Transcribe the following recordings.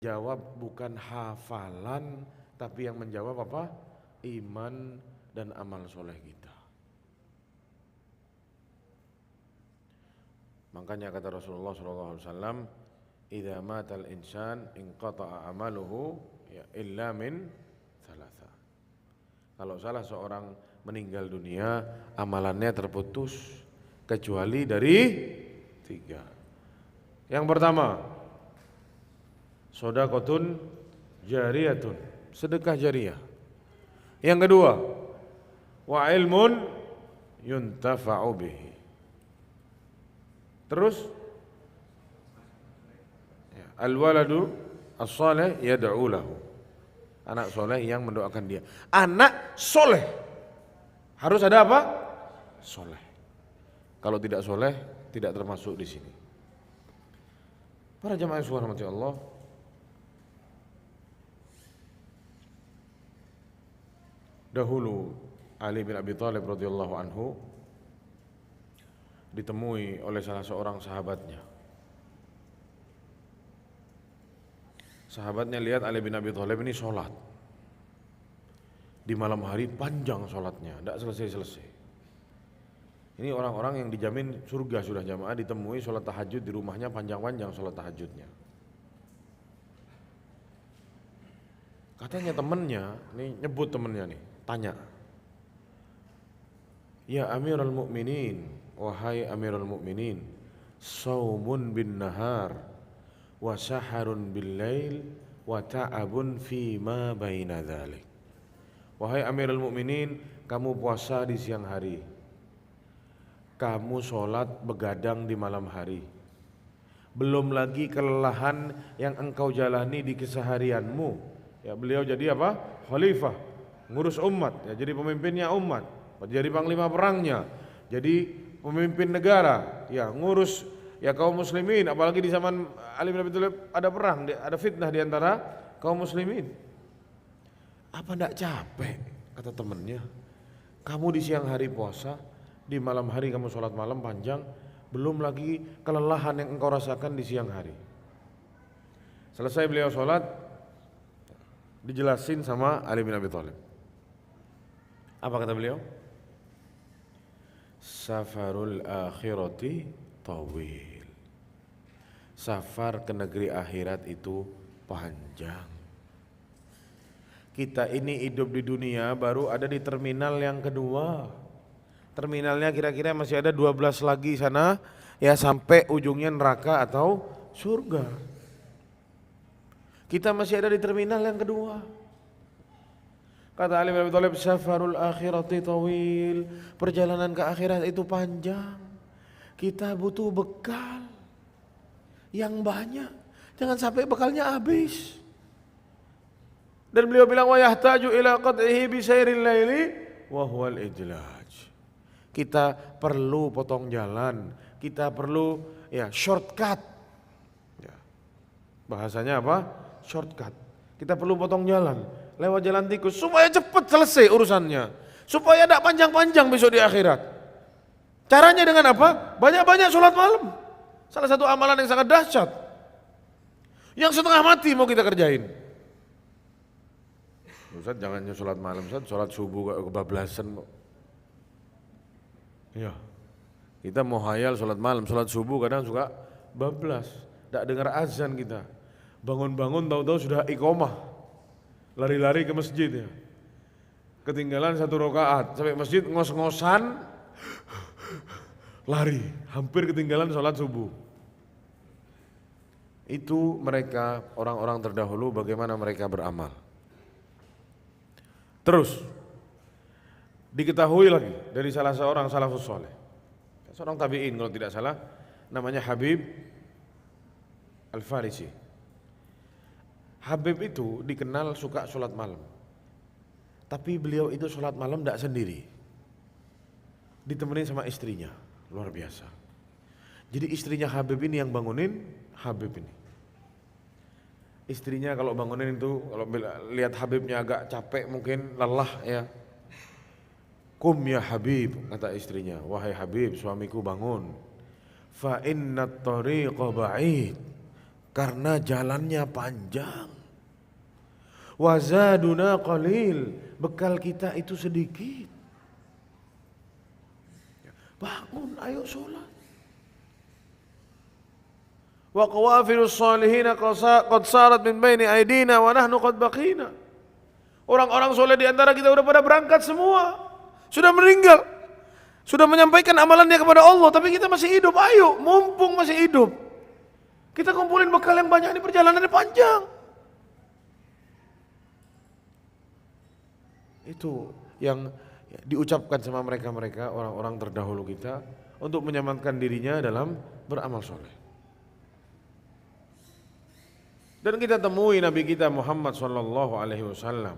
Jawab bukan hafalan, tapi yang menjawab apa? Iman dan amal soleh kita. Makanya kata Rasulullah SAW, idza matal insan inqata'a amaluhu ya illa min thalatha. Kalau salah seorang meninggal dunia, amalannya terputus kecuali dari 3. Yang pertama, shadaqatun jariyatun, sedekah jariyah. Yang kedua, wa ilmun yuntafa'u bihi. Terus al-waladu as-salih yad'u lahu, anak soleh yang mendoakan dia. Anak soleh harus ada apa? Soleh. Kalau tidak soleh tidak termasuk di sini. Para jamaah yang dirahmati Allah, dahulu Ali bin Abi Thalib radhiyallahu anhu ditemui oleh salah seorang sahabatnya. Sahabatnya lihat Ali bin Abi Thalib ini sholat di malam hari, panjang sholatnya, tidak selesai-selesai. Ini orang-orang yang dijamin surga sudah jamaah, ditemui sholat tahajud di rumahnya, panjang-panjang sholat tahajudnya. Katanya temennya, ini nyebut temennya nih, tanya, ya Amirul Mukminin, wahai Amirul Mukminin, saumun bin nahar wa saharun bil lail wa ta'abun fi ma baina dzalik. Wahai Amirul Mukminin, kamu puasa di siang hari, kamu sholat begadang di malam hari, belum lagi kelelahan yang engkau jalani di keseharianmu. Ya, beliau jadi apa? Khalifah, ngurus umat, ya, jadi pemimpinnya umat, jadi panglima perangnya, jadi pemimpin negara, ya, ngurus ya kaum muslimin. Apalagi di zaman Ali bin Abi Thalib ada perang, ada fitnah di antara kaum muslimin. Apa ndak capek? Kata temannya, kamu di siang hari puasa, di malam hari kamu sholat malam panjang, belum lagi kelelahan yang engkau rasakan di siang hari. Selesai beliau sholat, dijelasin sama Ali bin Abi Thalib. Apa kata beliau? Safarul akhirati tawil. Safar ke negeri akhirat itu panjang. Kita ini hidup di dunia baru ada di terminal yang kedua. Terminalnya kira-kira masih ada 12 lagi sana, ya, sampai ujungnya neraka atau surga. Kita masih ada di terminal yang kedua. Kata Ali bin Abi Thalib, safarul akhirati tawil. Perjalanan ke akhirat itu panjang. Kita butuh bekal yang banyak. Jangan sampai bekalnya habis. Dan beliau bilang, wa yahtaju ila qat'ihi bi sairil laili wa huwal ijlaj. Kita perlu potong jalan, kita perlu ya shortcut. Ya. Bahasanya apa? Shortcut. Kita perlu potong jalan, lewat jalan tikus supaya cepat selesai urusannya, supaya tidak panjang-panjang besok di akhirat. Caranya dengan apa? Banyak-banyak sholat malam. Salah satu amalan yang sangat dahsyat, yang setengah mati mau kita kerjain. Ustaz jangan sholat malam, Ustaz sholat subuh kebablasan. Ya, kita mau hayal sholat malam, sholat subuh kadang suka bablas, tidak dengar azan kita. Bangun-bangun tahu-tahu sudah iqomah, lari-lari ke masjid ya. Ketinggalan 1 rakaat, sampai masjid ngos-ngosan, lari, hampir ketinggalan sholat subuh. Itu mereka orang-orang terdahulu bagaimana mereka beramal. Terus diketahui lagi dari salah seorang salafus soleh, seorang tabi'in kalau tidak salah, namanya Habib Al-Farisi. Habib itu dikenal suka sholat malam, tapi beliau itu sholat malam tidak sendiri, ditemenin sama istrinya. Luar biasa. Jadi istrinya Habib ini yang bangunin Habib ini. Istrinya kalau bangunin itu, kalau lihat Habibnya agak capek mungkin lelah ya, kum ya Habib, kata istrinya, wahai Habib suamiku bangun, fa inna tariqa ba'id, karena jalannya panjang. Wazaduna qalil, bekal kita itu sedikit. Bangun, ayo sholat. Wa qawafilus salihina qad sarat min baini aidina wa nahnu qad baqina. Orang-orang soleh di antara kita udah pada berangkat semua, sudah meninggal, sudah menyampaikan amalannya kepada Allah, tapi kita masih hidup. Ayo, mumpung masih hidup, kita kumpulin bekal yang banyak, ini perjalanannya panjang. Itu yang diucapkan sama mereka-mereka orang-orang terdahulu kita untuk menyamankan dirinya dalam beramal soleh. Dan kita temui Nabi kita Muhammad sallallahu alaihi wasallam,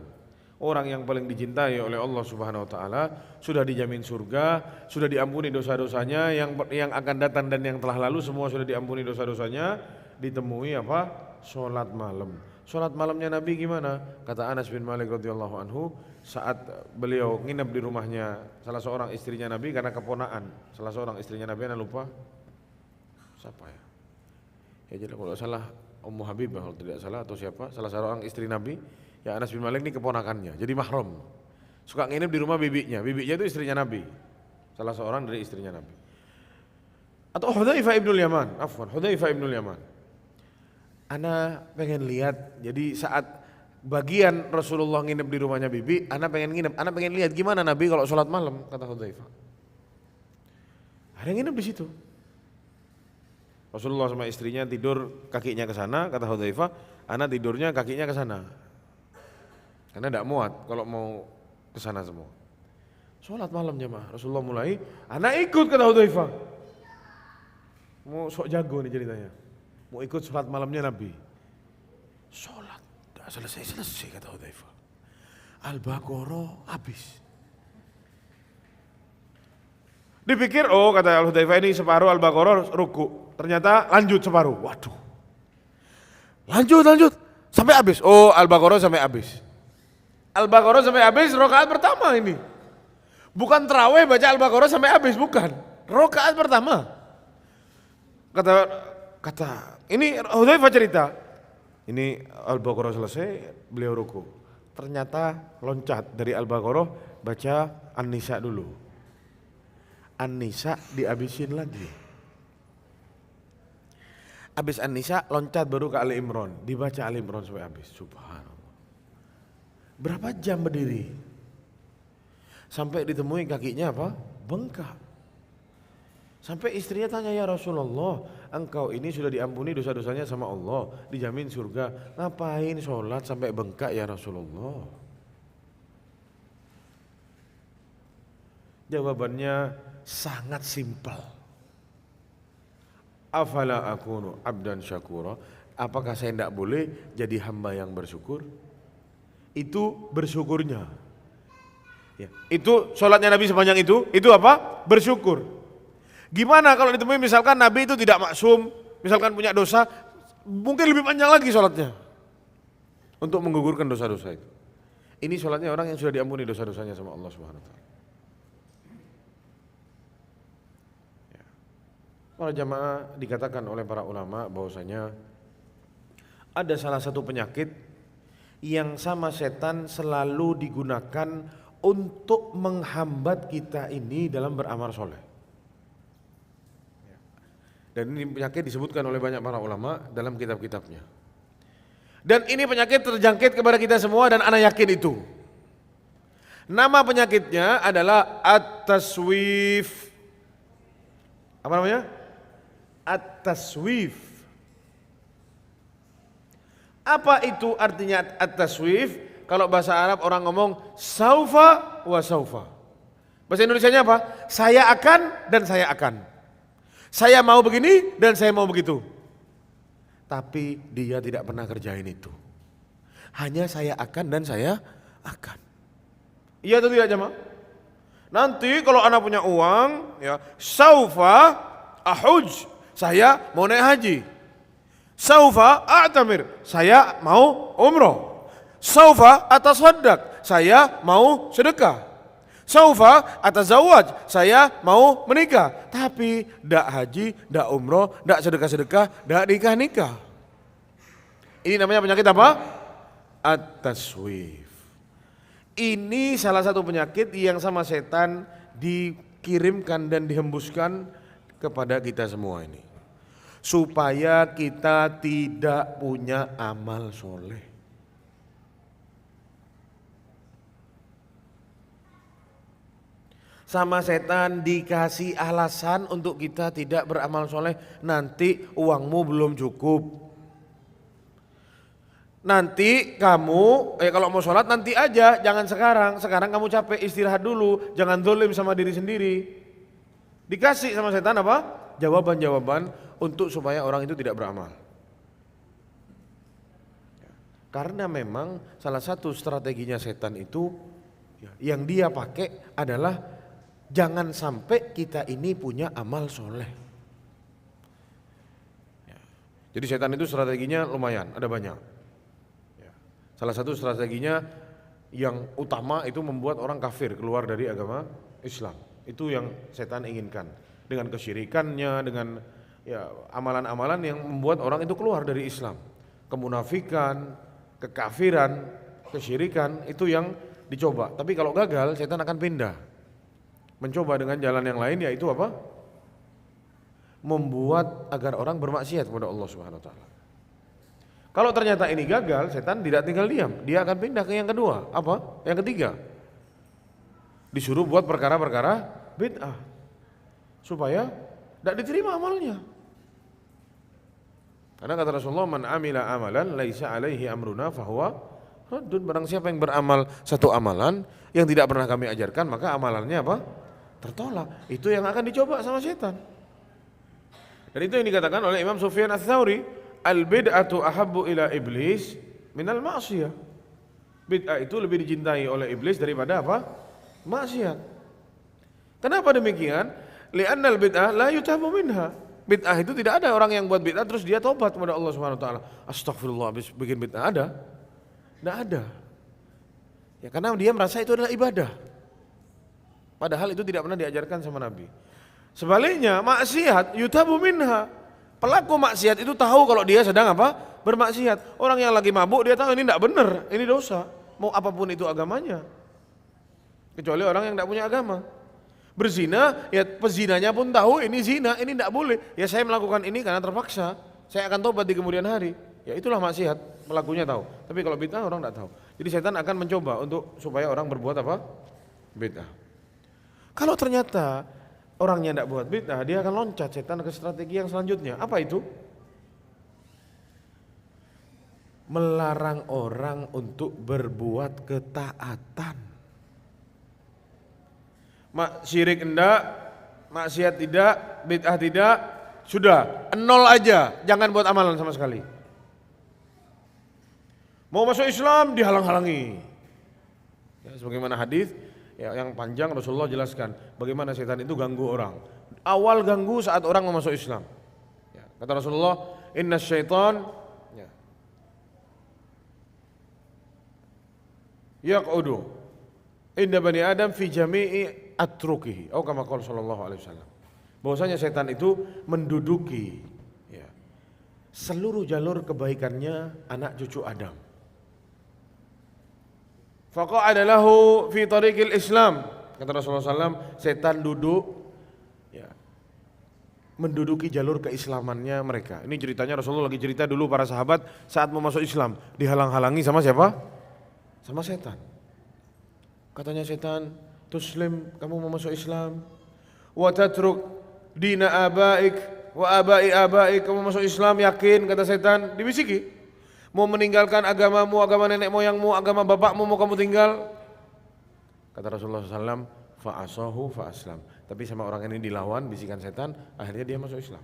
orang yang paling dicintai oleh Allah Subhanahu wa taala, sudah dijamin surga, sudah diampuni dosa-dosanya yang akan datang dan yang telah lalu semua sudah diampuni dosa-dosanya. Ditemui apa? Salat malam. Salat malamnya Nabi gimana? Kata Anas bin Malik radhiyallahu anhu, saat beliau nginep di rumahnya salah seorang istrinya Nabi, karena keponaan salah seorang istrinya Nabi, ana lupa siapa ya? Ya jadi kalau salah Ummu Habibah kalau tidak salah, atau siapa, salah seorang istri Nabi. Ya Anas bin Malik ini keponakannya, jadi mahram. Suka nginep di rumah bibinya itu istrinya Nabi, salah seorang dari istrinya Nabi. Atau Hudzaifah ibnul Yaman, Hudzaifah ibnul Yaman. Ana pengen lihat, jadi saat bagian Rasulullah nginep di rumahnya bibi, ana pengen lihat gimana Nabi kalau sholat malam, kata Hudzaifah. Ada yang nginep di situ. Rasulullah sama istrinya tidur kakinya ke sana, kata Hudzaifah, ana tidurnya kakinya ke sana. Karena tidak muat kalau mau ke sana semua. Sholat malam jemaah, Rasulullah mulai, ana ikut, kata Hudzaifah. Mau sok jago nih ceritanya. Mau ikut sholat malamnya Nabi. Sholat, tidak selesai kata Hudzaifah. Al-Baqarah habis. Dipikir, oh kata Al-Hudzaifah ini separuh Al-Baqarah ruku. Ternyata lanjut separuh. Waduh. Lanjut sampai habis. Oh, Al-Baqarah sampai habis. Al-Baqarah sampai habis rakaat pertama ini. Bukan tarawih baca Al-Baqarah sampai habis, bukan. Rakaat pertama. Kata ini Hudzaifah cerita. Ini Al-Baqarah selesai, beliau ruku. Ternyata loncat dari Al-Baqarah baca An-Nisa dulu. An-Nisa dihabisin lagi. Habis An-Nisa loncat baru ke Ali Imran, dibaca Ali Imran sampai habis. Subhanallah. Berapa jam berdiri? Sampai ditemui kakinya apa? Bengkak. Sampai istrinya tanya, ya Rasulullah, engkau ini sudah diampuni dosa-dosanya sama Allah, dijamin surga, ngapain sholat sampai bengkak ya Rasulullah? Jawabannya sangat simpel. Afala akunu abdan syakura, apakah saya tidak boleh jadi hamba yang bersyukur? Itu bersyukurnya ya. Itu sholatnya Nabi sepanjang itu apa? Bersyukur. Gimana kalau ditemui misalkan Nabi itu tidak maksum, misalkan punya dosa, mungkin lebih panjang lagi sholatnya untuk menggugurkan dosa-dosa itu. Ini sholatnya orang yang sudah diampuni dosa-dosanya sama Allah Subhanahu wa taala. Para jamaah, dikatakan oleh para ulama bahwasanya ada salah satu penyakit yang sama setan selalu digunakan untuk menghambat kita ini dalam beramal soleh. Dan ini penyakit disebutkan oleh banyak para ulama dalam kitab-kitabnya. Dan ini penyakit terjangkit kepada kita semua dan ana yakin itu. Nama penyakitnya adalah at-taswif. Apa namanya? At-taswif. Apa itu artinya at-taswif? Kalau bahasa Arab orang ngomong saufa wa saufa. Bahasa Indonesianya apa? Saya akan dan saya akan. Saya mau begini dan saya mau begitu. Tapi dia tidak pernah kerjain itu. Hanya saya akan dan saya akan. Iya atau tidak jemaah? Nanti kalau anak punya uang, ya, saufa ahuj, saya mau naik haji. Saufa a'tamir, saya mau umroh. Saufa atasaddaq, saya mau sedekah. Saufa atazawwaj, saya mau menikah. Tapi dak haji, dak umroh, dak sedekah-sedekah, dak nikah-nikah. Ini namanya penyakit apa? At-taswif. Ini salah satu penyakit yang sama setan dikirimkan dan dihembuskan kepada kita semua ini. Supaya kita tidak punya amal soleh. Sama setan dikasih alasan untuk kita tidak beramal soleh. Nanti uangmu belum cukup. Nanti kamu, kalau mau sholat nanti aja, jangan sekarang. Sekarang kamu capek, istirahat dulu, jangan zalim sama diri sendiri. Dikasih sama setan apa? Jawaban-jawaban untuk supaya orang itu tidak beramal. Karena memang salah satu strateginya setan itu yang dia pakai adalah jangan sampai kita ini punya amal soleh. Jadi setan itu strateginya lumayan, ada banyak. Salah satu strateginya yang utama itu membuat orang kafir keluar dari agama Islam. Itu yang setan inginkan. Dengan kesyirikannya, dengan amalan-amalan yang membuat orang itu keluar dari Islam. Kemunafikan, kekafiran, kesyirikan itu yang dicoba. Tapi kalau gagal setan akan pindah. Mencoba dengan jalan yang lain, yaitu apa? Membuat agar orang bermaksiat kepada Allah Subhanahu wa taala. Kalau ternyata ini gagal, setan tidak tinggal diam. Dia akan pindah ke yang kedua. Apa? Yang ketiga. Disuruh buat perkara-perkara bid'ah. Supaya tidak diterima amalnya. Karena kata Rasulullah, man amila amalan laisa alaihi amruna fahuwa raddun. Barang siapa yang beramal satu amalan yang tidak pernah kami ajarkan, maka amalannya apa? Tertolak. Itu yang akan dicoba sama setan. Dan itu yang dikatakan oleh Imam Sufyan Ats-Tsauri, al-bid'atu ahabbu ila iblis minal ma'siyah. Bid'ah itu lebih dicintai oleh iblis daripada apa? Maksiat. Kenapa demikian? Li'annal bid'ah la yutabu minha. Bid'ah itu tidak ada orang yang buat bid'ah terus dia tobat kepada Allah Subhanahu wa taala. Astagfirullah, habis bikin bid'ah ada? Tidak ada. Ya karena dia merasa itu adalah ibadah. Padahal itu tidak pernah diajarkan sama Nabi. Sebaliknya, maksiat yutabu minha. Pelaku maksiat itu tahu kalau dia sedang apa? Bermaksiat. Orang yang lagi mabuk dia tahu ini tidak benar, ini dosa. Mau apapun itu agamanya. Kecuali orang yang tidak punya agama. Berzina, ya pezinanya pun tahu ini zina, ini tidak boleh. Ya saya melakukan ini karena terpaksa. Saya akan tobat di kemudian hari. Ya itulah maksiat, pelakunya tahu. Tapi kalau bid'ah orang tidak tahu. Jadi setan akan mencoba untuk supaya orang berbuat apa? Bid'ah. Kalau ternyata orangnya tidak buat bid'ah, dia akan loncat setan ke strategi yang selanjutnya. Apa itu? Melarang orang untuk berbuat ketaatan. Syirik enggak, maksiat tidak, bid'ah tidak, sudah, nol aja, jangan buat amalan sama sekali. Mau masuk Islam dihalang-halangi. Ya, sebagaimana hadis yang panjang Rasulullah jelaskan bagaimana setan itu ganggu orang. Awal ganggu saat orang mau masuk Islam. Ya, kata Rasulullah, inna syaitan yaq'udu inda bani Adam fi jami'i atrukihi. Atau kama qala sallallahu alaihi wasallam. Bahwasanya setan itu menduduki seluruh jalur kebaikannya anak cucu Adam. Faqa'ada lahu fi tariqil Islam. Kata Rasulullah SAW, setan duduk menduduki jalur keislamannya mereka. Ini ceritanya Rasulullah lagi cerita dulu para sahabat saat mau masuk Islam, dihalang-halangi sama siapa? Sama setan. Katanya setan, "Tuslim, kamu mau masuk Islam. Wa tatruk dina abaik wa abai abaik, kamu masuk Islam yakin?" Kata setan, dibisiki. Mau meninggalkan agamamu, agama nenek moyangmu, agama bapakmu mau kamu tinggal? Kata Rasulullah SAW, fa'asahu fa'aslam. Tapi sama orang ini dilawan, bisikan setan, akhirnya dia masuk Islam.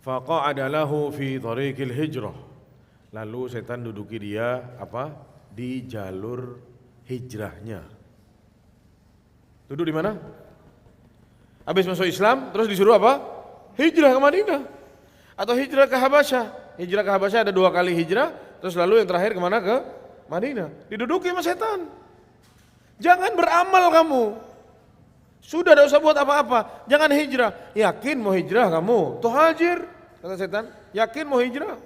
Faqa'ada lahu fi tariqil hijrah. Lalu setan duduki dia di jalur hijrahnya. Duduk di mana? Habis masuk Islam, terus disuruh apa? Hijrah ke Madinah atau hijrah ke Habasyah. Hijrah ke Habasyah ada 2 kali hijrah, terus lalu yang terakhir kemana? Ke Madinah. Diduduki sama setan. Jangan beramal kamu. Sudah tidak usah buat apa-apa. Jangan hijrah. Yakin mau hijrah kamu? Tuhajir, kata setan. Yakin mau hijrah?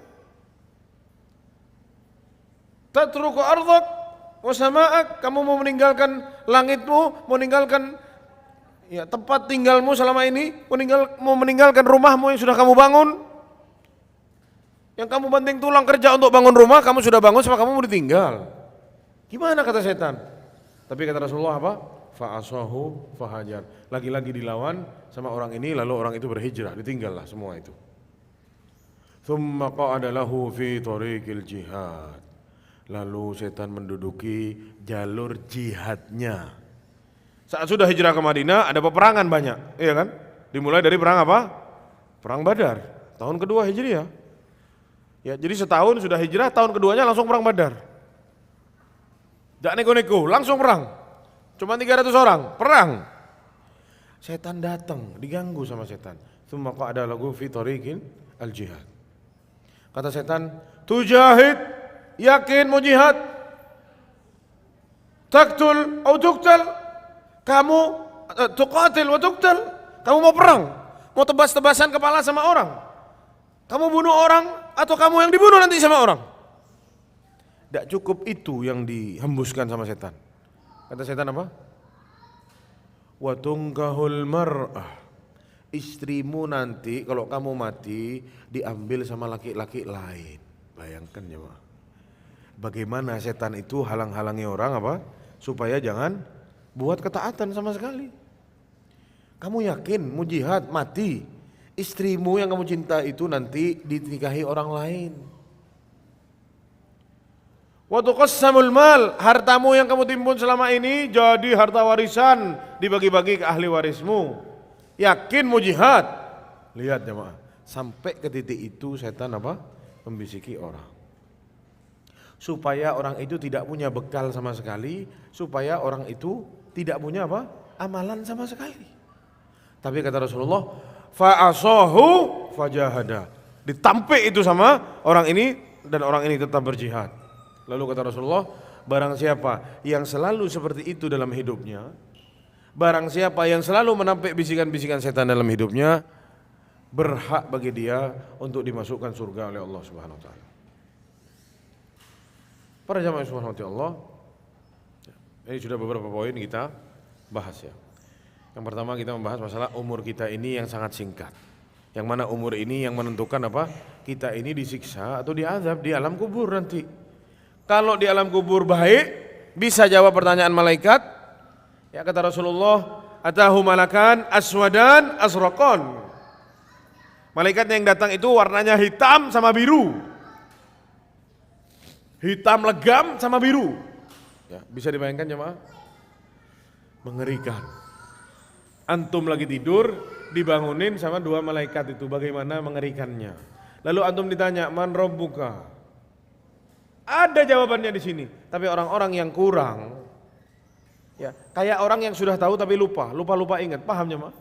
tatruku ardhak wa sama'ak, kamu mau meninggalkan langitmu, mau meninggalkan ya tempat tinggalmu selama ini, mau meninggalkan rumahmu yang sudah kamu bangun, yang kamu banting tulang kerja untuk bangun rumah, kamu sudah bangun sama kamu mau ditinggal. Gimana kata setan? Tapi kata Rasulullah apa? Fa'asahu fahajar. Lagi-lagi dilawan sama orang ini, lalu orang itu berhijrah, ditinggallah semua itu. Tsumma qa'ada lahu fi tariqil jihad. Lalu setan menduduki jalur jihadnya. Saat sudah hijrah ke Madinah ada peperangan banyak, iya kan? Dimulai dari perang apa? Perang Badar, tahun kedua Hijriah. Ya, jadi setahun sudah hijrah, tahun keduanya langsung perang Badar. Gak neko-neko, langsung perang. Cuma 300 orang, perang. Setan datang, diganggu sama setan. Tsumma qa'ada lahu fi tariqil al-jihad. Kata setan, tujahid, yakin mau jihad, taktul atau tuktal, kamu tuqatil wa tuktal, kamu mau perang, mau tebas-tebasan kepala sama orang, kamu bunuh orang atau kamu yang dibunuh nanti sama orang. Tidak cukup itu yang dihembuskan sama setan. Kata setan apa? Wa tunkahul mar'ah, istrimu nanti kalau kamu mati diambil sama laki-laki lain. Bayangkan ya Pak, bagaimana setan itu halang-halangi orang apa? Supaya jangan buat ketaatan sama sekali. Kamu yakin mau jihad mati, istrimu yang kamu cinta itu nanti dinikahi orang lain. Wa tuqassamul mal, hartamu yang kamu timbun selama ini jadi harta warisan, dibagi-bagi ke ahli warismu. Yakin mau jihad? Lihat jemaah, sampai ke titik itu setan apa? Membisiki orang. Supaya orang itu tidak punya bekal sama sekali, supaya orang itu tidak punya apa? Amalan sama sekali. Tapi kata Rasulullah, fa'asahu fajahada. Ditampik itu sama orang ini dan orang ini tetap berjihad. Lalu kata Rasulullah, barang siapa yang selalu seperti itu dalam hidupnya, barang siapa yang selalu menampik bisikan-bisikan setan dalam hidupnya, berhak bagi dia untuk dimasukkan surga oleh Allah Subhanahu wa taala. Para jamaah subhanahu wa ta'ala, ini sudah beberapa poin kita bahas ya. Yang pertama kita membahas masalah umur kita ini yang sangat singkat. Yang mana umur ini yang menentukan apa? Kita ini disiksa atau diazab di alam kubur nanti. Kalau di alam kubur baik, bisa jawab pertanyaan malaikat. Ya kata Rasulullah, atahu malakan aswadan asraqan. Malaikat yang datang itu warnanya hitam sama biru. Hitam legam sama biru. Ya, bisa dibayangkan jemaah? Mengerikan. Antum lagi tidur, dibangunin sama dua malaikat itu, bagaimana mengerikannya. Lalu antum ditanya, man rabbuka? Ada jawabannya di sini, tapi orang-orang yang kurang, ya kayak orang yang sudah tahu tapi lupa ingat, pahamnya mah?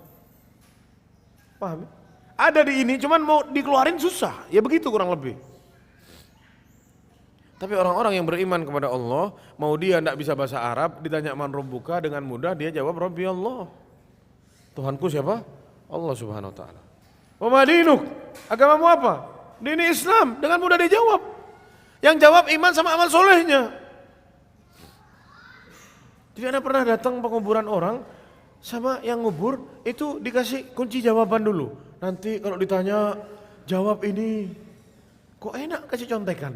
Paham? Ada di ini, cuman mau dikeluarin susah, ya begitu kurang lebih. Tapi orang-orang yang beriman kepada Allah, mau dia tidak bisa bahasa Arab, ditanya man rabbuka dengan mudah dia jawab Rabbi Allah. Tuhanku siapa? Allah Subhanahu wa taala. Wa ma dinuk? Agamamu apa? Dini Islam, dengan mudah dia jawab. Yang jawab iman sama amal solehnya. Jadi Anda pernah datang penguburan orang, sama yang ngubur itu dikasih kunci jawaban dulu. Nanti kalau ditanya jawab ini, kok enak kasih contekan.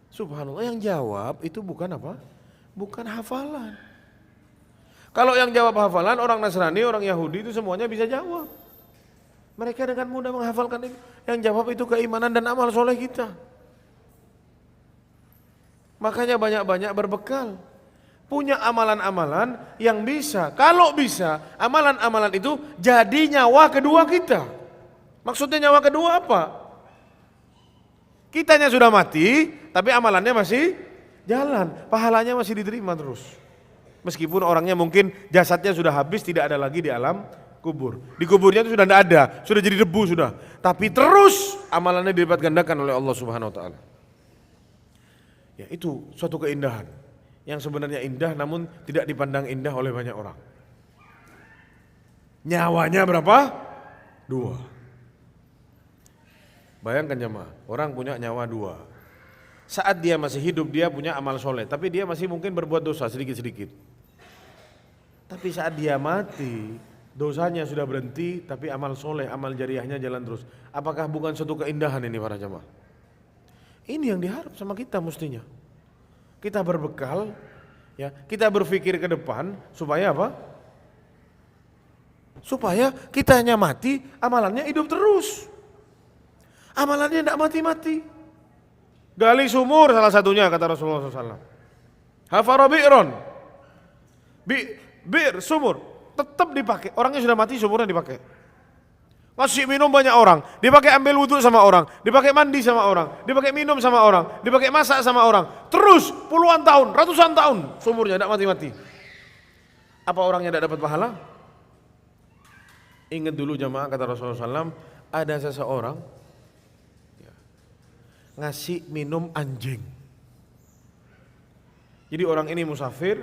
Subhanallah, yang jawab itu bukan apa? Bukan hafalan. Kalau yang jawab hafalan orang Nasrani, orang Yahudi itu semuanya bisa jawab. Mereka dengan mudah menghafalkan itu. Yang jawab itu keimanan dan amal soleh kita. Makanya banyak-banyak berbekal. Punya amalan-amalan yang bisa. Kalau bisa, amalan-amalan itu jadi nyawa kedua kita. Maksudnya nyawa kedua apa? Kitanya sudah mati, tapi amalannya masih jalan. Pahalanya masih diterima terus. Meskipun orangnya mungkin jasadnya sudah habis, tidak ada lagi di alam kubur. Di kuburnya itu sudah tidak ada, sudah jadi debu sudah. Tapi terus amalannya dilipat gandakan oleh Allah Subhanahu wa taala. Ya, itu suatu keindahan yang sebenarnya indah namun tidak dipandang indah oleh banyak orang. Nyawanya berapa? 2. Bayangkan jemaah, orang punya nyawa 2. Saat dia masih hidup dia punya amal soleh, tapi dia masih mungkin berbuat dosa sedikit-sedikit. Tapi saat dia mati, dosanya sudah berhenti, tapi amal soleh, amal jariahnya jalan terus. Apakah bukan suatu keindahan ini para jamaah? Ini yang diharap sama kita mestinya. Kita berbekal, ya, kita berpikir ke depan supaya apa? Supaya kita hanya mati, amalannya hidup terus. Amalannya tidak mati-mati. Gali sumur salah satunya kata Rasulullah SAW. Hafara bi'ron. Bir sumur tetap dipakai. Orangnya sudah mati, sumurnya dipakai. Ngasih minum banyak orang, dipakai ambil wudhu sama orang, dipakai mandi sama orang, dipakai minum sama orang, dipakai masak sama orang. Terus puluhan tahun, ratusan tahun sumurnya tidak mati-mati. Apa orangnya tidak dapat pahala? Ingat dulu jamaah kata Rasulullah SAW, ada seseorang ngasih minum anjing. Jadi orang ini musafir,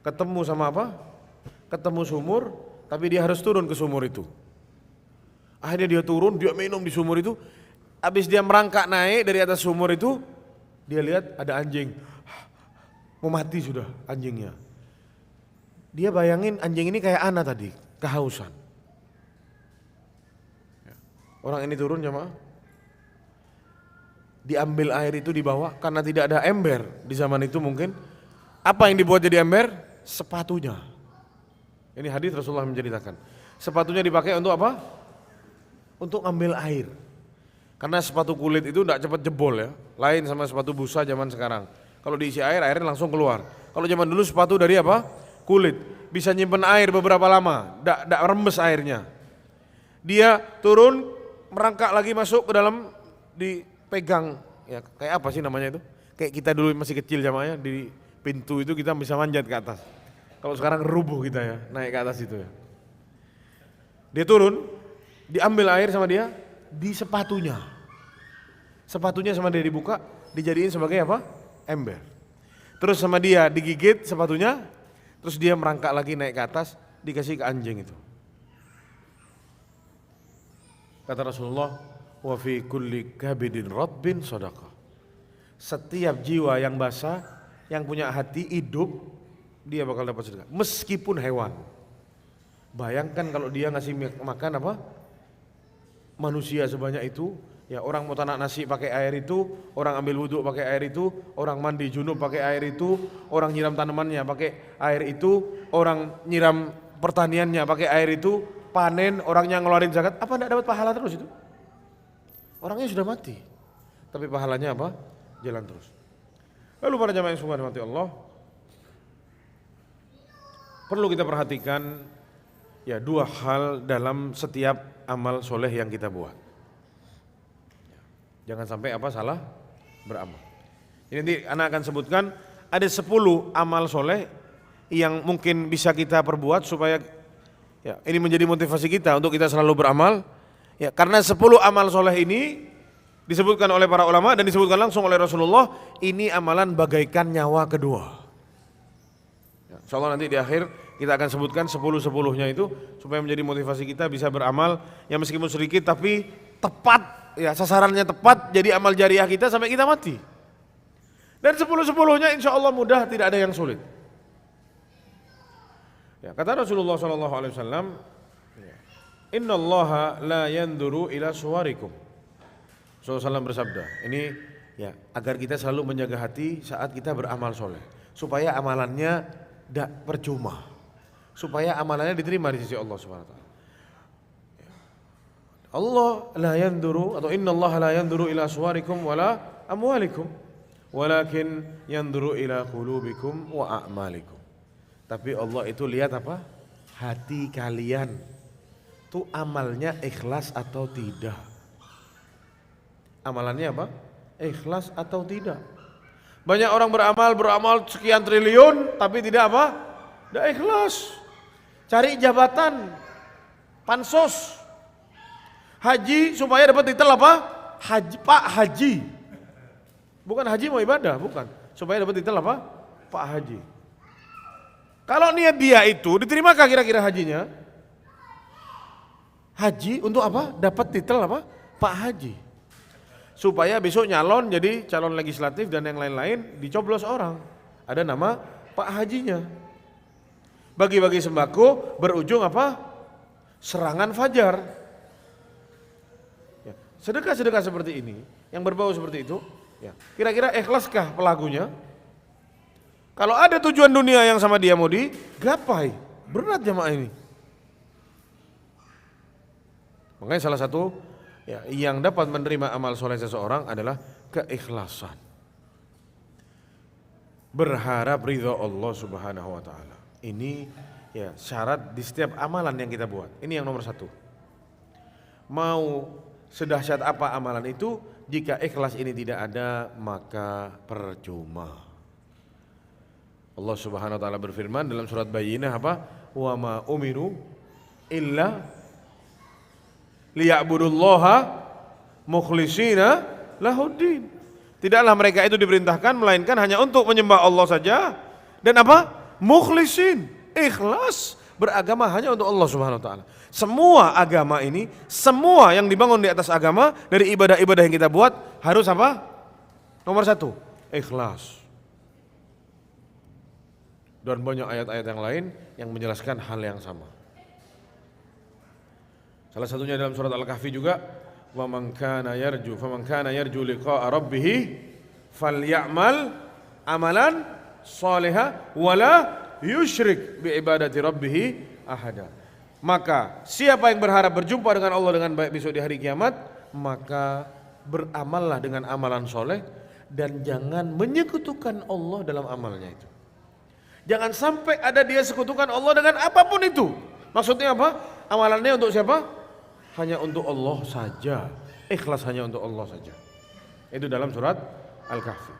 ketemu sama apa? Ketemu sumur, tapi dia harus turun ke sumur itu. Akhirnya dia turun, dia minum di sumur itu. Habis dia merangkak naik dari atas sumur itu, dia lihat ada anjing. Mau mati sudah anjingnya. Dia bayangin anjing ini kayak anak tadi, kehausan. Orang ini turun jamaah. Diambil air itu dibawa karena tidak ada ember di zaman itu mungkin. Apa yang dibuat jadi ember? Sepatunya. Ini hadis Rasulullah menceritakan. Sepatunya dipakai untuk apa? Untuk ambil air. Karena sepatu kulit itu tidak cepat jebol ya. Lain sama sepatu busa zaman sekarang. Kalau diisi air, airnya langsung keluar. Kalau zaman dulu sepatu dari apa? Kulit. Bisa nyimpen air beberapa lama, tidak rembes airnya. Dia turun, merangkak lagi masuk ke dalam, dipegang, ya kayak apa sih namanya itu? Kayak kita dulu masih kecil zamannya di pintu itu kita bisa manjat ke atas. Kalau sekarang rubuh kita ya, naik ke atas itu ya. Dia turun, diambil air sama dia di sepatunya. Sepatunya sama dia dibuka, dijadiin sebagai apa? Ember. Terus sama dia digigit sepatunya, terus dia merangkak lagi naik ke atas, dikasih ke anjing itu. Kata Rasulullah, wa fi kulli kabidin rabbin sadaqah. Setiap jiwa yang basah, yang punya hati hidup, dia bakal dapat sedekah, meskipun hewan. Bayangkan kalau dia ngasih makan apa? Manusia sebanyak itu, ya orang mau tanak nasi pakai air itu, orang ambil wudhu pakai air itu, orang mandi junub pakai air itu, orang nyiram tanamannya pakai air itu, orang nyiram pertaniannya pakai air itu, panen, orangnya ngeluarin zakat, apa enggak dapat pahala terus itu? Orangnya sudah mati, tapi pahalanya apa? Jalan terus. Lalu para jamaah yang sungguh mati Allah, perlu kita perhatikan ya dua hal dalam setiap amal soleh yang kita buat. Jangan sampai apa salah beramal. Jadi nanti anak akan sebutkan ada 10 amal soleh yang mungkin bisa kita perbuat supaya ya ini menjadi motivasi kita untuk kita selalu beramal. Ya, karena 10 amal soleh ini disebutkan oleh para ulama dan disebutkan langsung oleh Rasulullah, ini amalan bagaikan nyawa kedua. Ya, insya Allah nanti di akhir kita akan sebutkan 10-10-nya itu supaya menjadi motivasi kita bisa beramal yang meskipun sedikit tapi tepat, ya sasarannya tepat jadi amal jariah kita sampai kita mati. Dan 10-10-nya insya Allah mudah, tidak ada yang sulit. Ya, kata Rasulullah SAW, Inna Allaha la yanduru ila suwarikum. Rasulullah SAW bersabda, ini ya agar kita selalu menjaga hati saat kita beramal soleh, supaya amalannya tidak percuma, supaya amalannya diterima di sisi Allah SWT. Allah la yanduru atau Inna Allah la yanduru ila suwarikum wala amwalikum, walakin yanduru ila qulubikum wa a'malikum. Tapi Allah itu lihat apa? Hati kalian. Itu amalnya ikhlas atau tidak. Amalannya apa? Ikhlas atau tidak. Banyak orang beramal sekian triliun tapi tidak apa? Tidak ikhlas. Cari jabatan, pansos, haji supaya dapat titel apa? Haji, Pak Haji. Bukan haji mau ibadah, bukan. Supaya dapat titel apa? Pak Haji. Kalau niat dia itu diterimakah kira-kira hajinya? Haji untuk apa? Dapat titel apa? Pak Haji. supaya besok nyalon jadi calon legislatif dan yang lain-lain dicoblos orang. Ada nama Pak Hajinya. Bagi-bagi sembako berujung apa? Serangan fajar. Ya, sedekah-sedekah seperti ini yang berbau seperti itu, ya, kira-kira ikhlaskah pelakunya? Kalau ada tujuan dunia yang sama dia mau digapai, berat jamaah ini. Makanya salah satu ya, yang dapat menerima amal soleh seseorang adalah keikhlasan. Berharap ridha Allah Subhanahu wa taala. Ini ya syarat di setiap amalan yang kita buat. Ini yang nomor satu. Mau sedahsyat apa amalan itu, jika ikhlas ini tidak ada maka percuma. Allah Subhanahu wa taala berfirman dalam surat Bayyinah apa? Wa ma umiru illa liya'budullaha mukhlishina lahuddin. Tidaklah mereka itu diperintahkan melainkan hanya untuk menyembah Allah saja dan apa? Mukhlisin, ikhlas, beragama hanya untuk Allah Subhanahu wa taala. Semua agama ini, semua yang dibangun di atas agama dari ibadah-ibadah yang kita buat harus apa? Nomor satu, ikhlas. Dan banyak ayat-ayat yang lain yang menjelaskan hal yang sama. Salah satunya dalam surat Al-Kahfi juga, wa man kana yarju liqa'a rabbih falyamal amalan shalihan wala yusyrik bi ibadati rabbih ahada. Maka siapa yang berharap berjumpa dengan Allah dengan baik besok di hari kiamat, maka beramallah dengan amalan soleh dan jangan menyekutukan Allah dalam amalnya itu. Jangan sampai ada dia sekutukan Allah dengan apapun itu. Maksudnya apa? Amalannya untuk siapa? Hanya untuk Allah saja. Ikhlas hanya untuk Allah saja. Itu dalam surat Al-Kahfi.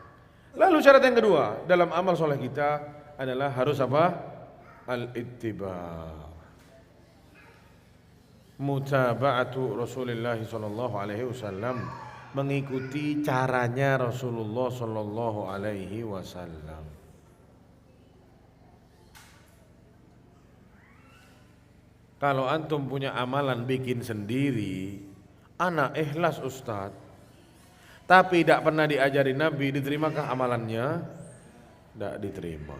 Lalu syarat yang kedua dalam amal soleh kita adalah harus apa? Al-ittiba. Mutaba'atu Rasulullah sallallahu alaihi wasallam, mengikuti caranya Rasulullah sallallahu alaihi wasallam. Kalau antum punya amalan bikin sendiri, anak ikhlas Ustaz, tapi tidak pernah diajari Nabi, diterimakah amalannya? Tidak diterima.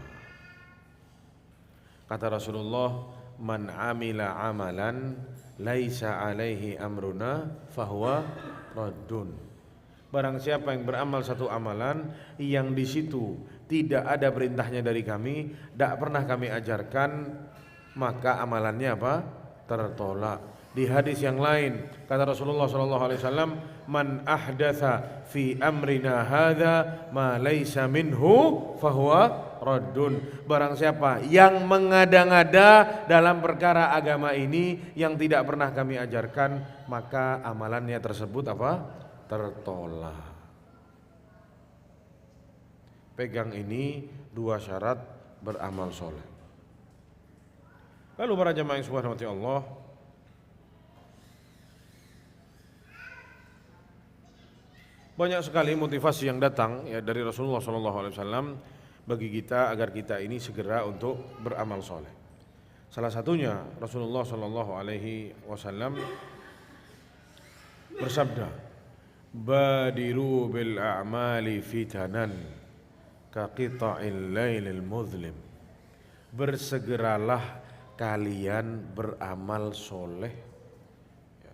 Kata Rasulullah, man amila amalan laisa alaihi amruna fahuwa raddun. Barang siapa yang beramal satu amalan yang di situ tidak ada perintahnya dari kami, tidak pernah kami ajarkan, maka amalannya apa? Tertolak. Di hadis yang lain kata Rasulullah sallallahu alaihi wasallam, man ahdatsa fi amrina hadza ma laisa minhu fahuwa raddun. Barang siapa yang mengada-ngada dalam perkara agama ini yang tidak pernah kami ajarkan, maka amalannya tersebut apa? Tertolak. Pegang ini dua syarat beramal soleh. Lalu para jamaah yang subhanallah Allah, banyak sekali motivasi yang datang ya dari Rasulullah SAW bagi kita agar kita ini segera untuk beramal soleh. Salah satunya Rasulullah SAW bersabda, badiru bil a'mali fitanan ka qita'il lailil muzlim. Bersegeralah kalian beramal soleh ya.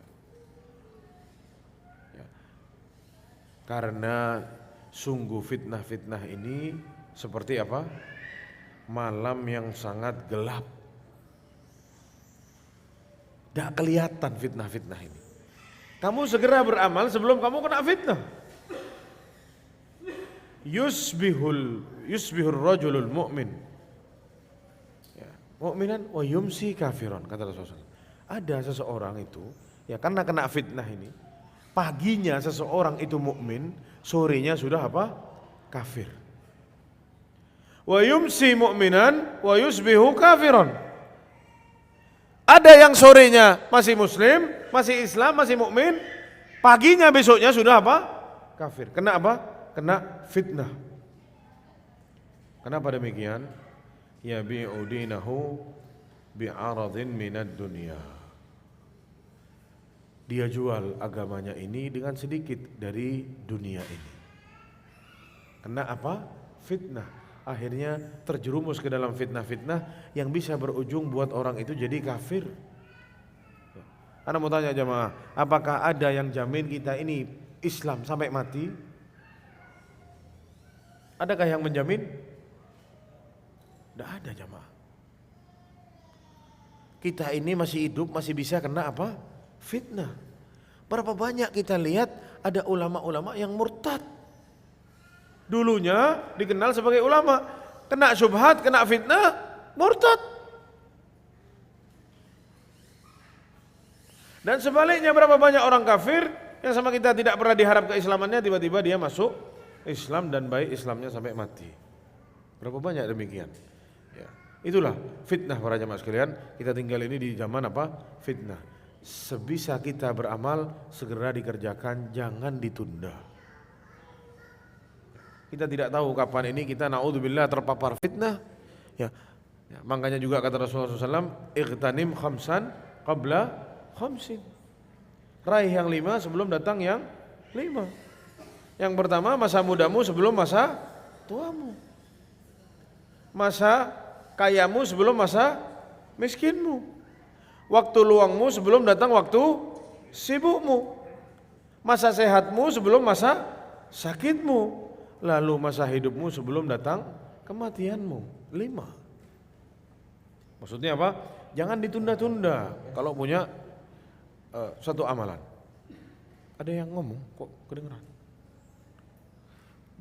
Karena sungguh fitnah-fitnah ini seperti apa? Malam yang sangat gelap. Tidak kelihatan fitnah-fitnah ini. Kamu segera beramal sebelum kamu kena fitnah. Yusbihur rajulul mu'min mu'minan wa yumsi kafiron, kata Rasulullah. Ada seseorang itu ya karena kena fitnah ini, paginya seseorang itu mukmin, sorenya sudah apa? Kafir. Wa yumsi mu'minan wa yusbihu kafiron. Ada yang sorenya masih muslim, masih Islam, masih mukmin, paginya besoknya sudah apa? Kafir. Kena apa? Kena fitnah. Kenapa demikian? Yabi'u dinahu bi'aradhin minad dunya. dia jual agamanya ini dengan sedikit dari dunia ini. Kena apa? Fitnah. Akhirnya terjerumus ke dalam fitnah-fitnah yang bisa berujung buat orang itu jadi kafir. Ana mau tanya jemaah, apakah ada yang jamin kita ini Islam sampai mati? Adakah yang menjamin? Tidak ada jemaah. Kita ini masih hidup, masih bisa kena apa? Fitnah. Berapa banyak kita lihat ada ulama-ulama yang murtad. Dulunya dikenal sebagai ulama, kena syubhat, kena fitnah, murtad. Dan sebaliknya berapa banyak orang kafir yang sama kita tidak pernah diharap keislamannya, tiba-tiba dia masuk Islam dan baik Islamnya sampai mati. Berapa banyak demikian? Ya, itulah fitnah para jamaah sekalian. Kita tinggal ini di zaman apa? Fitnah. Sebisa kita beramal segera dikerjakan, jangan ditunda. Kita tidak tahu kapan ini kita naudzubillah terpapar fitnah. Ya, makanya juga kata Rasulullah SAW, ightanim khamsan qabla khamsin. Raih yang 5 sebelum datang yang 5. Yang pertama masa mudamu sebelum masa tuamu. Masa kayamu sebelum masa miskinmu. Waktu luangmu sebelum datang waktu sibukmu. Masa sehatmu sebelum masa sakitmu. Lalu masa hidupmu sebelum datang kematianmu. 5. Maksudnya apa? Jangan ditunda-tunda kalau punya satu amalan. Ada yang ngomong kok kedengeran?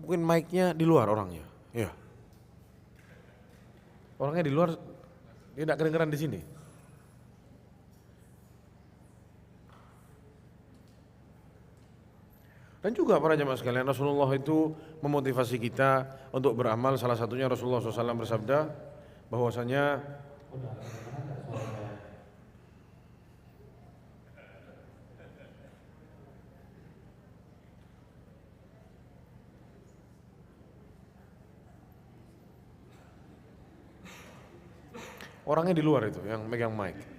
Mungkin mic-nya di luar orangnya. Ya. Orangnya di luar, dia tidak kedengeran di sini. Dan juga para jemaah sekalian, Rasulullah itu memotivasi kita untuk beramal. Salah satunya Rasulullah SAW bersabda bahwasanya orangnya di luar itu yang megang mic.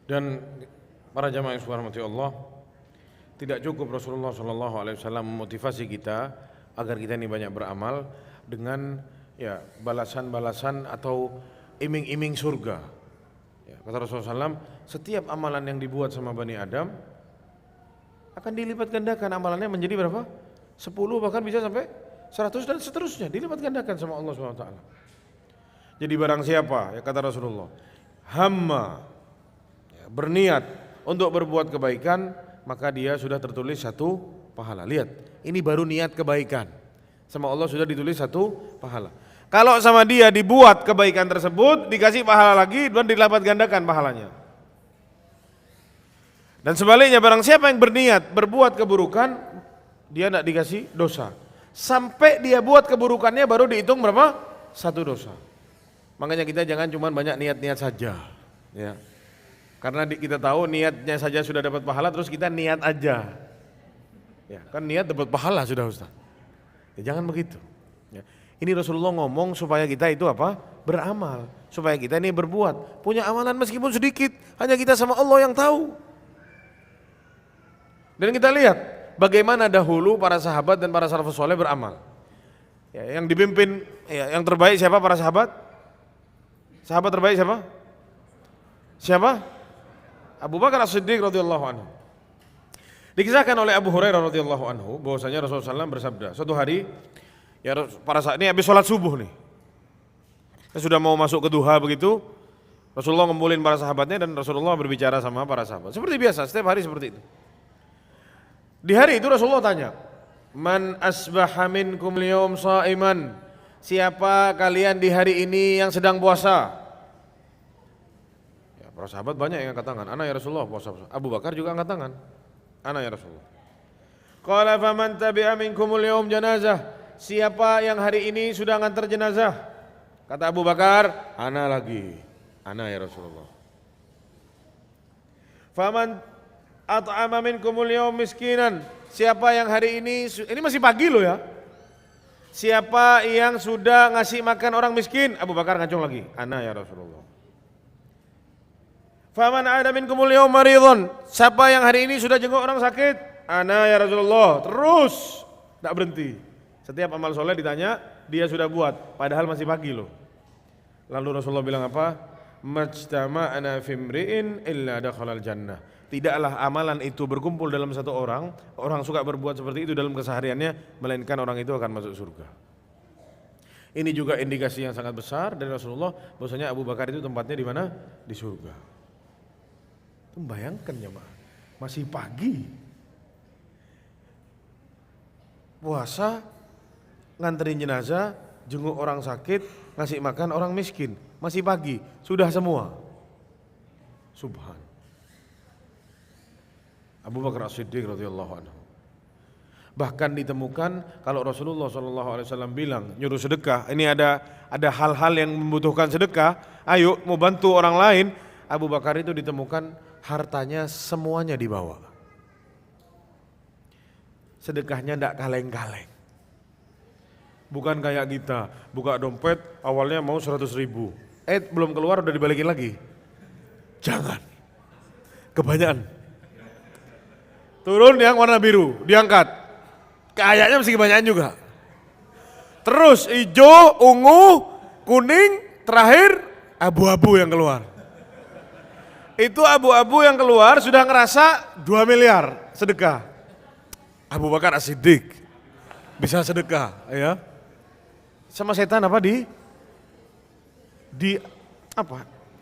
Dan para jamaah yang dirahmati Allah, tidak cukup Rasulullah SAW memotivasi kita agar kita ini banyak beramal dengan ya balasan-balasan atau iming-iming surga. Ya, kata Rasulullah SAW, setiap amalan yang dibuat sama Bani Adam akan dilipat gandakan amalannya menjadi berapa? 10 bahkan bisa sampai 100 dan seterusnya, dilipat gandakan sama Allah SWT. Jadi barang siapa, ya kata Rasulullah, hamma berniat untuk berbuat kebaikan, maka dia sudah tertulis 1 pahala. Lihat, ini baru niat kebaikan, sama Allah sudah ditulis 1 pahala. Kalau sama dia dibuat kebaikan tersebut, dikasih pahala lagi dan dilipat gandakan pahalanya. Dan sebaliknya, barang siapa yang berniat berbuat keburukan, dia tidak dikasih dosa. Sampai dia buat keburukannya baru dihitung berapa? 1 dosa. Makanya kita jangan cuma banyak niat-niat saja, ya. Karena kita tahu niatnya saja sudah dapat pahala, terus kita niat aja. Ya, kan niat dapat pahala sudah Ustaz. Ya, jangan begitu. Ya. Ini Rasulullah ngomong supaya kita itu apa? Beramal. Supaya kita ini berbuat. Punya amalan meskipun sedikit, hanya kita sama Allah yang tahu. Dan kita lihat bagaimana dahulu para sahabat dan para salafus saleh beramal. Ya, yang dipimpin, ya, yang terbaik siapa para sahabat? Sahabat terbaik siapa? Siapa? Abu Bakar As-Siddiq radhiyallahu anhu. Dikisahkan oleh Abu Hurairah radhiyallahu anhu bahwasanya Rasulullah SAW bersabda, suatu hari ya para saat ini habis sholat subuh nih, sudah mau masuk ke duha begitu, Rasulullah ngumpulin para sahabatnya dan Rasulullah berbicara sama para sahabat. Seperti biasa, setiap hari seperti itu. Di hari itu Rasulullah tanya, Man asbaha minkum liyawm sha'iman, siapa kalian di hari ini yang sedang puasa? Ya, para sahabat banyak yang angkat tangan, ana ya Rasulullah puasa. Abu Bakar juga angkat tangan, ana ya Rasulullah. Qala faman tabi'a minkumul yawm janazah, siapa yang hari ini sudah ngantar jenazah? Kata Abu Bakar, ana lagi, ana ya Rasulullah. Faman at'ama minkumul yawm miskinan, siapa yang hari ini masih pagi loh ya, siapa yang sudah ngasih makan orang miskin? Abu Bakar ngancung lagi, ana ya Rasulullah. Faman ada minkumul yawm maridhun, siapa yang hari ini sudah jenguk orang sakit? Ana ya Rasulullah. Terus tidak berhenti, setiap amal soleh ditanya dia sudah buat, padahal masih pagi loh. Lalu Rasulullah bilang apa? Majtama'na fimri'in illa dakhalal jannah, tidaklah amalan itu berkumpul dalam satu orang suka berbuat seperti itu dalam kesehariannya, melainkan orang itu akan masuk surga. Ini juga indikasi yang sangat besar dari Rasulullah bahwasanya Abu Bakar itu tempatnya di mana? Di surga. Bayangkan jemaah, masih pagi, puasa, nganterin jenazah, jenguk orang sakit, ngasih makan orang miskin, masih pagi, sudah semua. Subhan. Abu Bakar As-Siddiq radhiyallahu anhu. Bahkan ditemukan kalau Rasulullah SAW bilang nyuruh sedekah, ini ada hal-hal yang membutuhkan sedekah, ayo mau bantu orang lain, Abu Bakar itu ditemukan hartanya semuanya dibawa. Sedekahnya tidak kaleng-kaleng. Bukan kayak kita, buka dompet awalnya mau 100.000, belum keluar udah dibalikin lagi. Jangan, kebanyakan. Turun yang warna biru, diangkat, kayaknya masih kebanyakan juga. Terus hijau, ungu, kuning, terakhir abu-abu yang keluar. Itu abu-abu yang keluar sudah ngerasa 2 miliar sedekah. Abu Bakar As-Siddiq bisa sedekah ya. Sama setan apa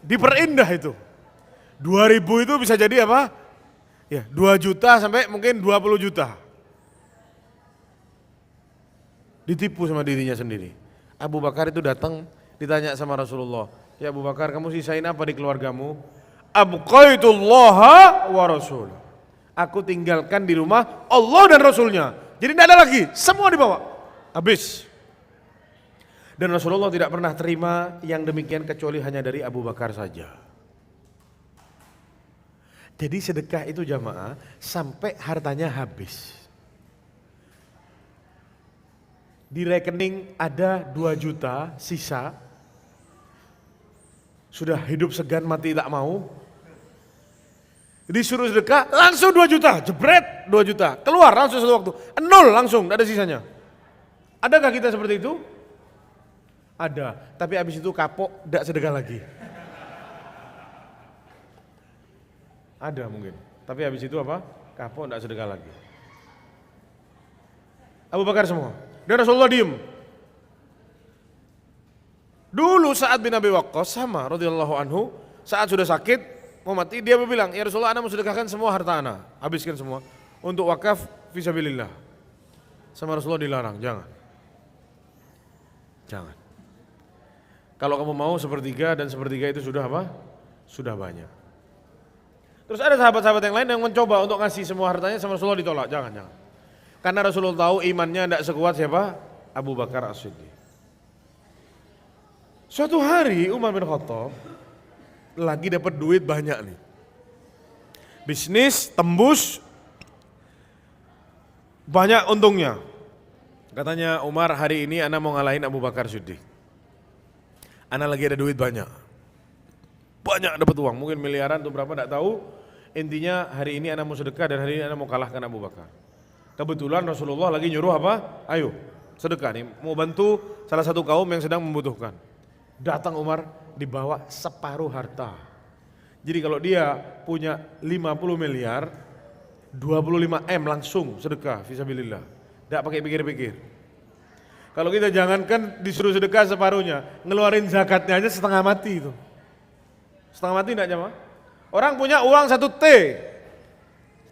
diperindah itu. 2.000 itu bisa jadi apa? Ya, 2 juta sampai mungkin 20 juta. Ditipu sama dirinya sendiri. Abu Bakar itu datang ditanya sama Rasulullah, "Ya Abu Bakar, kamu sisain apa di keluargamu?" "Abqaitullaha wa rasul." Aku tinggalkan di rumah Allah dan Rasulnya. Jadi tidak ada lagi, semua dibawa. Habis. Dan Rasulullah tidak pernah terima yang demikian kecuali hanya dari Abu Bakar saja. Jadi sedekah itu jamaah sampai hartanya habis. Di rekening ada 2 juta sisa. Sudah hidup segan mati tak mau. Disuruh sedekah langsung 2 juta, jebret 2 juta, keluar langsung satu waktu, 0 langsung, tidak ada sisanya. Adakah kita seperti itu? Ada, tapi habis itu kapok, tidak sedekah lagi. Ada mungkin, tapi habis itu apa? Kapok, tidak sedekah lagi. Abu Bakar semua, dan Rasulullah diem. Dulu Sa'ad bin Abi Waqqas sama radhiyallahu anhu, saat sudah sakit mau mati, dia bilang, "Ya Rasulullah, ana mau sedekahkan semua harta ana, habiskan semua untuk wakaf fisabilillah." Sama Rasulullah dilarang, jangan. Jangan. Kalau kamu mau sepertiga, dan sepertiga itu sudah apa? Sudah banyak. Terus ada sahabat-sahabat yang lain yang mencoba untuk ngasih semua hartanya, sama Rasulullah ditolak, jangan. Karena Rasulullah tahu imannya tidak sekuat siapa? Abu Bakar As-Siddiq. Suatu hari Umar bin Khattab lagi dapat duit banyak nih, bisnis tembus, banyak untungnya. Katanya Umar, hari ini ana mau ngalahin Abu Bakar Siddiq. Ana lagi ada duit banyak dapat uang, mungkin miliaran atau berapa tidak tahu. Intinya hari ini ana mau sedekah dan hari ini ana mau kalahkan Abu Bakar. Kebetulan Rasulullah lagi nyuruh apa? Ayo sedekah nih, mau bantu salah satu kaum yang sedang membutuhkan. Datang Umar, dibawa separuh harta. Jadi kalau dia punya 50 miliar, 25M langsung sedekah fisabilillah. Tidak pakai pikir-pikir. Kalau kita jangankan disuruh sedekah separuhnya, ngeluarin zakatnya aja setengah mati itu. Setengah mati enggak jamaah? Orang punya uang 1T,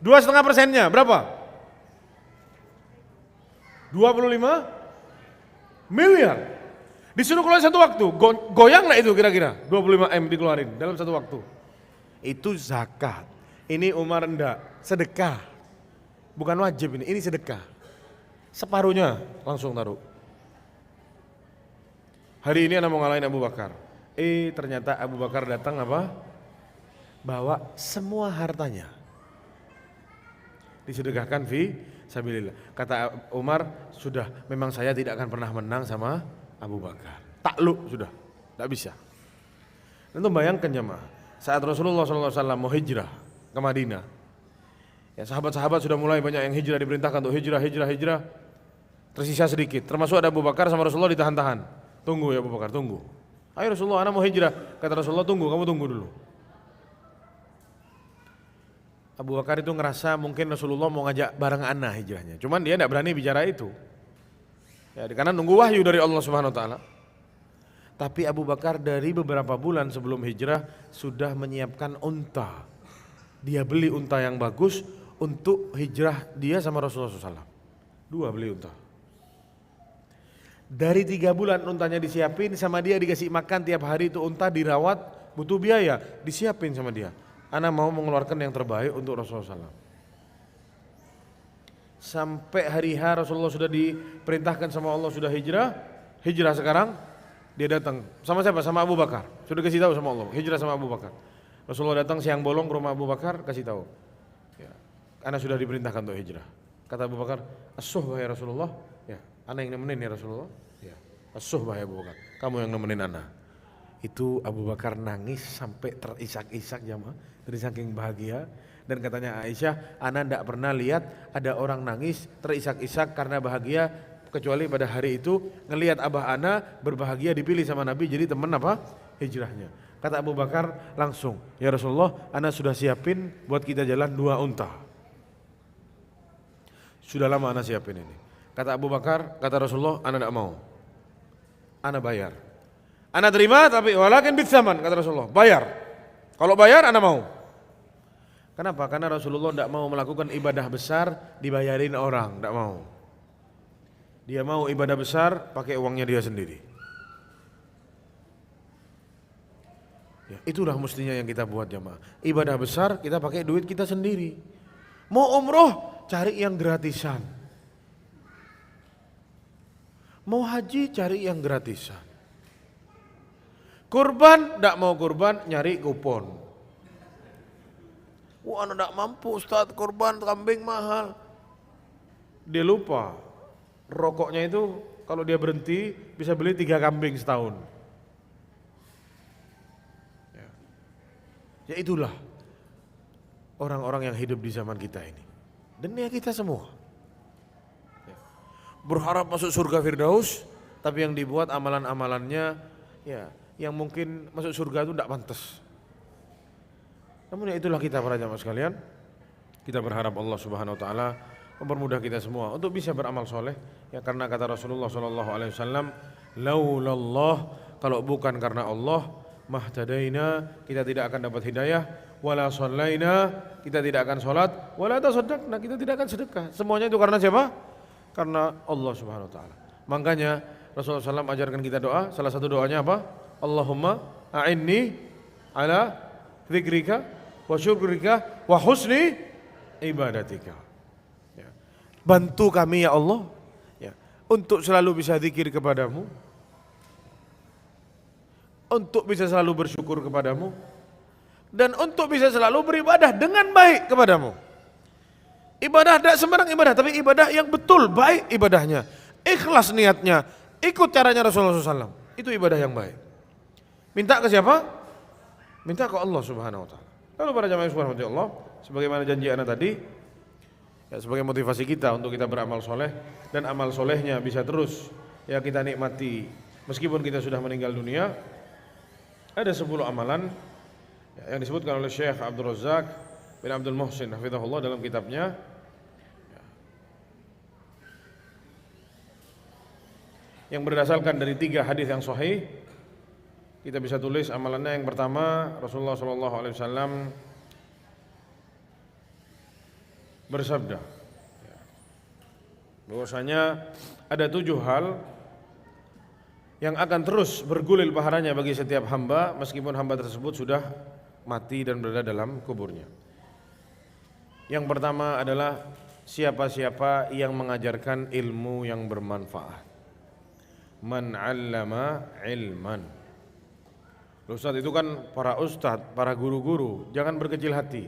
2,5%-nya berapa? 25 miliar. Disuruh keluar satu waktu, goyang lah itu kira-kira 25M dikeluarin dalam satu waktu. Itu zakat. Ini Umar enggak, sedekah. Bukan wajib ini sedekah. Separuhnya langsung taruh. Hari ini anak mau ngalahin Abu Bakar. Ternyata Abu Bakar datang apa? Bawa semua hartanya. Disedekahkan fi sabilillah. Kata Umar, sudah memang saya tidak akan pernah menang sama Abu Bakar. Takluk sudah, tidak bisa. Tentu bayangkan jemaah, saat Rasulullah SAW mau hijrah ke Madinah, ya sahabat-sahabat sudah mulai banyak yang hijrah, diperintahkan untuk hijrah. Tersisa sedikit, termasuk ada Abu Bakar sama Rasulullah ditahan-tahan. Tunggu ya Abu Bakar, tunggu. Ayo Rasulullah, anak mau hijrah. Kata Rasulullah, tunggu, kamu tunggu dulu. Abu Bakar itu ngerasa mungkin Rasulullah mau ngajak bareng anak hijrahnya. Cuman dia tidak berani bicara itu. Ya, karena nunggu wahyu dari Allah Subhanahu wa taala. Tapi Abu Bakar dari beberapa bulan sebelum hijrah sudah menyiapkan unta. Dia beli unta yang bagus untuk hijrah dia sama Rasulullah SAW. 2 beli unta. Dari 3 bulan untanya disiapin, sama dia dikasih makan tiap hari, itu unta dirawat, butuh biaya, disiapin sama dia. Ana mau mengeluarkan yang terbaik untuk Rasulullah SAW. Sampai hari H Rasulullah sudah diperintahkan sama Allah sudah hijrah sekarang, dia datang. Sama siapa? Sama Abu Bakar. Sudah kasih tahu sama Allah, hijrah sama Abu Bakar. Rasulullah datang siang bolong ke rumah Abu Bakar, kasih tahu. Ya, ana sudah diperintahkan untuk hijrah. Kata Abu Bakar, as-suhbah ya Rasulullah. Ya, ana yang nemenin ya Rasulullah. Ya, as-suhbah ya Abu Bakar. Kamu yang nemenin ana. Itu Abu Bakar nangis sampai terisak-isak jamaah dari saking bahagia. Dan katanya Aisyah, ana tidak pernah lihat ada orang nangis terisak-isak karena bahagia kecuali pada hari itu ngelihat abah ana berbahagia dipilih sama Nabi jadi teman apa? Hijrahnya. Kata Abu Bakar langsung, ya Rasulullah, ana sudah siapin buat kita jalan 2 unta. Sudah lama ana siapin ini. Kata Abu Bakar, kata Rasulullah, ana tidak mau. Ana bayar. Ana terima tapi walakin bitsaman, kata Rasulullah, bayar. Kalau bayar ana mau. Kenapa? Karena Rasulullah tidak mau melakukan ibadah besar dibayarin orang, tidak mau. Dia mau ibadah besar pakai uangnya dia sendiri. Ya, itulah mestinya yang kita buat jamaah. Ibadah besar kita pakai duit kita sendiri. Mau umroh cari yang gratisan. Mau haji cari yang gratisan. Kurban, tidak mau kurban, nyari kupon. Wah, anak tidak mampu Ustaz, kurban kambing mahal. Dia lupa, rokoknya itu kalau dia berhenti bisa beli 3 kambing setahun. Ya itulah orang-orang yang hidup di zaman kita ini. Dan ya kita semua. Berharap masuk surga Firdaus, tapi yang dibuat amalan-amalannya ya yang mungkin masuk surga itu tidak pantas. Namun ya itulah kita para jamaah sekalian. Kita berharap Allah Subhanahu wa taala mempermudah kita semua untuk bisa beramal soleh. Ya karena kata Rasulullah sallallahu alaihi wasallam, "Laulallah, kalau bukan karena Allah, mahtadaina, kita tidak akan dapat hidayah, wala shallaina, kita tidak akan salat, wala tasaddaqna, kita tidak akan sedekah." Semuanya itu karena siapa? Karena Allah Subhanahu wa taala. Makanya Rasulullah SAW ajarkan kita doa, salah satu doanya apa? Allahumma a'inni ala dzikrika wa syukrika wa husni ibadatika. Ya. Bantu kami ya Allah ya, untuk selalu bisa zikir kepadamu, untuk bisa selalu bersyukur kepadamu, dan untuk bisa selalu beribadah dengan baik kepadamu. Ibadah tidak sembarang ibadah, tapi ibadah yang betul, baik ibadahnya, ikhlas niatnya, ikut caranya Rasulullah SAW. Itu ibadah yang baik. Minta ke siapa? Minta ke Allah Subhanahu wa taala. Lalu para jamaah subhanahu wa Allah, sebagaimana janji ana tadi, ya sebagai motivasi kita untuk kita beramal soleh dan amal solehnya bisa terus ya kita nikmati meskipun kita sudah meninggal dunia. Ada 10 amalan ya, yang disebutkan oleh Syekh Abdul Razak bin Abdul Muhsin hafizahullah dalam kitabnya yang berdasarkan dari 3 hadis yang sahih, kita bisa tulis amalannya. Yang pertama, Rasulullah SAW bersabda bahwasanya ada 7 hal yang akan terus bergulir pahalanya bagi setiap hamba meskipun hamba tersebut sudah mati dan berada dalam kuburnya. Yang pertama adalah siapa-siapa yang mengajarkan ilmu yang bermanfaat. Man 'allama ilman. Ustaz itu kan para ustaz, para guru-guru, jangan berkecil hati.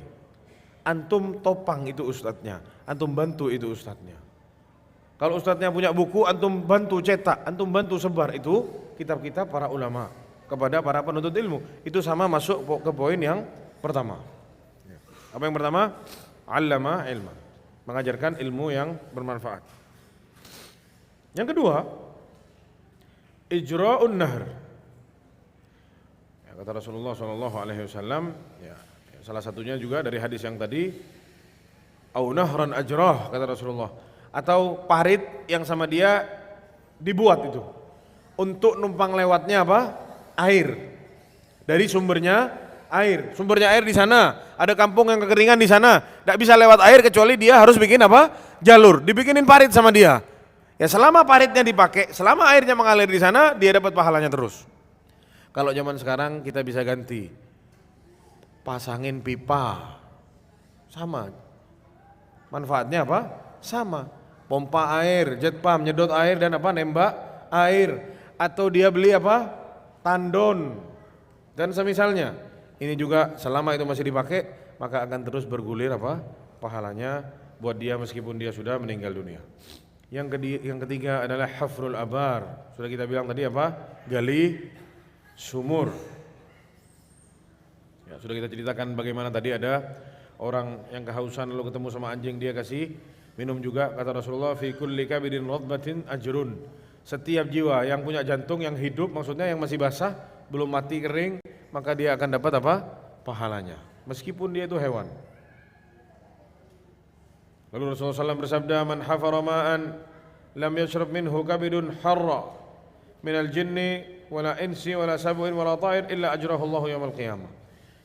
Antum topang itu ustadznya, antum bantu itu ustadznya. Kalau ustadznya punya buku, antum bantu cetak, antum bantu sebar itu kitab-kitab para ulama kepada para penuntut ilmu. Itu sama masuk ke poin yang pertama. Apa yang pertama? 'Allama ilman, mengajarkan ilmu yang bermanfaat. Yang kedua, ijra'un nahr. Ya, kata Rasulullah SAW, salah satunya juga dari hadis yang tadi, au nahran ajrah, kata Rasulullah, atau parit yang sama dia dibuat itu untuk numpang lewatnya apa? Air. Dari sumbernya air di sana, ada kampung yang kekeringan di sana, tidak bisa lewat air kecuali dia harus bikin apa? Jalur, dibikinin parit sama dia. Ya selama paritnya dipakai, selama airnya mengalir di sana, dia dapat pahalanya terus. Kalau zaman sekarang kita bisa ganti, pasangin pipa, sama, manfaatnya apa? Sama, pompa air, jet pump, nyedot air dan apa? Nembak air. Atau dia beli apa? Tandon dan semisalnya. Ini juga selama itu masih dipakai, maka akan terus bergulir apa? Pahalanya buat dia meskipun dia sudah meninggal dunia. Yang ketiga adalah hafrul abar. Sudah kita bilang tadi apa? Gali sumur. Ya, sudah kita ceritakan bagaimana tadi ada orang yang kehausan lalu ketemu sama anjing, dia kasih minum juga. Kata Rasulullah, fi kulli kabidin radbatin ajrun. Setiap jiwa yang punya jantung yang hidup, maksudnya yang masih basah, belum mati kering, maka dia akan dapat apa? Pahalanya, meskipun dia itu hewan. Lalu Rasulullah SAW bersabda, man hafara ma'an lam yashrab minhu kabidun harra minal jinni wala insi wala sabuin wala ta'ir illa ajrahu Allahu yawmal qiyamah.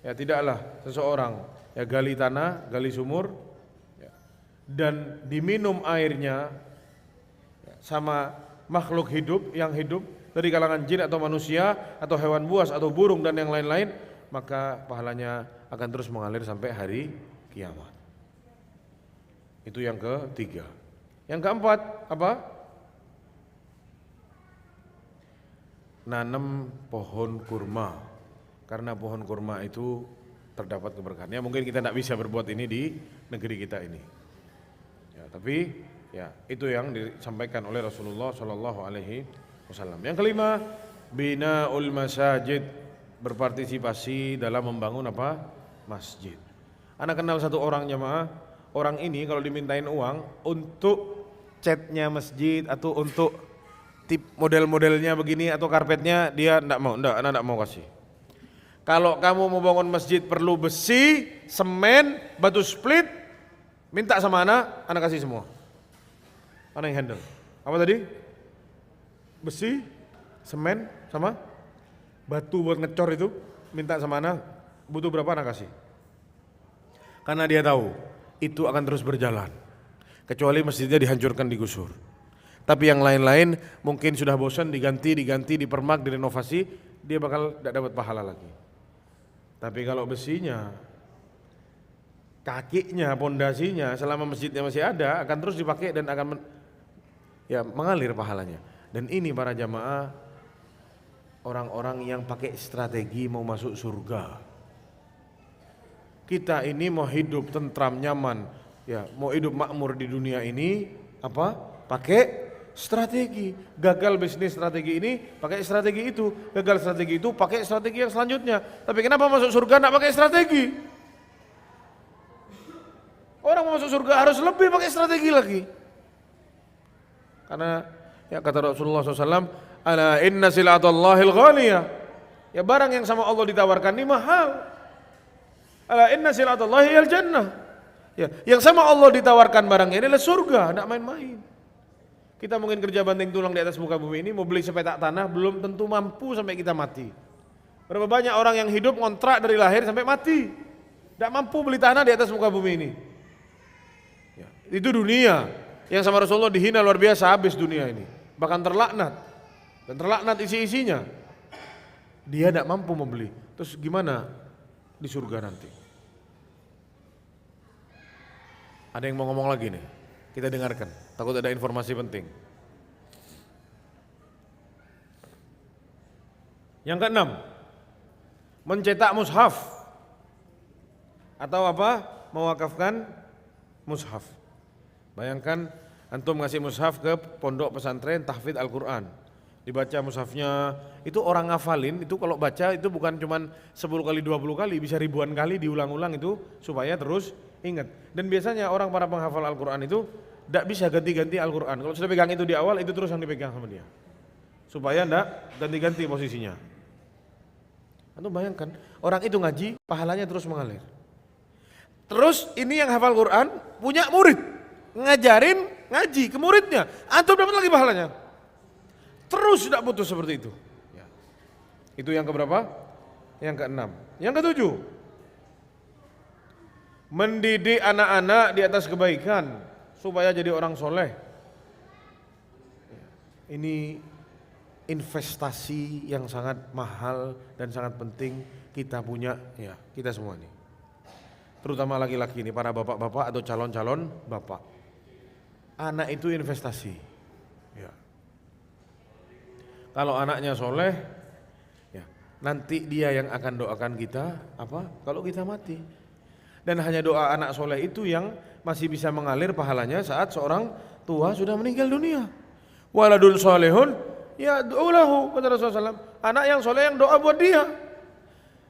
Ya, tidaklah seseorang ya gali tanah, gali sumur ya, dan diminum airnya ya, sama makhluk hidup yang hidup dari kalangan jin atau manusia atau hewan buas atau burung dan yang lain-lain, maka pahalanya akan terus mengalir sampai hari kiamat. Itu yang ketiga. Yang keempat apa? Nanam pohon kurma. Karena pohon kurma itu terdapat keberkahan. Ya, mungkin kita tidak bisa berbuat ini di negeri kita ini. Ya, tapi ya itu yang disampaikan oleh Rasulullah SAW. Yang kelima, binaul masajid, berpartisipasi dalam membangun apa? Masjid. Ana kenal satu orang jamaah. Orang ini kalau dimintain uang untuk catnya masjid atau untuk tip model-modelnya begini atau karpetnya, dia enggak mau, anak mau kasih. Kalau kamu mau bangun masjid perlu besi, semen, batu split, minta sama anak kasih semua. Anak yang handle. Apa tadi? Besi, semen, sama batu buat ngecor itu, minta sama anak, butuh berapa anak kasih. Karena dia tahu itu akan terus berjalan, kecuali masjidnya dihancurkan, digusur. Tapi yang lain-lain mungkin sudah bosan, diganti, dipermak, direnovasi, dia bakal tidak dapat pahala lagi. Tapi kalau besinya, kakinya, pondasinya, selama masjidnya masih ada, akan terus dipakai dan akan mengalir pahalanya. Dan ini para jamaah, orang-orang yang pakai strategi mau masuk surga. Kita ini mau hidup tentram, nyaman, ya, mau hidup makmur di dunia ini, apa? Pakai strategi. Gagal bisnis strategi ini, pakai strategi itu. Gagal strategi itu, pakai strategi yang selanjutnya. Tapi kenapa masuk surga enggak pakai strategi? Orang mau masuk surga harus lebih pakai strategi lagi. Karena ya kata Rasulullah SAW, ala inna sil'atallahil ghaliyah. Ya barang yang sama Allah ditawarkan ini mahal. Ala inna silatallahi al jannah. Ya, yang sama Allah ditawarkan barangnya ini adalah surga, tidak main-main. Kita mungkin kerja banting tulang di atas muka bumi ini, mau beli sepetak tanah belum tentu mampu sampai kita mati. Berapa banyak orang yang hidup ngontrak dari lahir sampai mati, tidak mampu beli tanah di atas muka bumi ini. Ya, itu dunia yang sama Rasulullah dihina luar biasa, habis dunia ini, bahkan terlaknat dan terlaknat isi-isinya. Dia tidak mampu membeli, terus gimana di surga nanti? Ada yang mau ngomong lagi nih? Kita dengarkan, takut ada informasi penting. Yang keenam, mencetak mushaf atau apa? Mewakafkan mushaf. Bayangkan antum ngasih mushaf ke pondok pesantren tahfidz Al-Qur'an. Dibaca mushafnya, itu orang ngafalin, itu kalau baca itu bukan cuman 10 kali 20 kali, bisa ribuan kali diulang-ulang itu supaya terus ingat. Dan biasanya orang para penghafal Al-Qur'an itu tidak bisa ganti-ganti Al-Qur'an. Kalau sudah pegang itu di awal, itu terus yang dipegang sama dia. Supaya tidak ganti-ganti posisinya. Antum bayangkan, orang itu ngaji, pahalanya terus mengalir. Terus ini yang hafal Qur'an punya murid, ngajarin ngaji ke muridnya, antum dapat lagi pahalanya. Terus tidak putus seperti itu. Ya. Itu yang keberapa? Yang keenam. Yang ketujuh, mendidik anak-anak di atas kebaikan supaya jadi orang soleh. Ini investasi yang sangat mahal dan sangat penting kita punya, ya kita semua nih. Terutama laki-laki ini, para bapak-bapak atau calon-calon bapak. Anak itu investasi. Ya. Kalau anaknya soleh, ya nanti dia yang akan doakan kita apa? Kalau kita mati. Dan hanya doa anak soleh itu yang masih bisa mengalir pahalanya saat seorang tua sudah meninggal dunia. Waladun solehun ya do'ulahu, kata Rasulullah SAW. Anak yang soleh yang doa buat dia.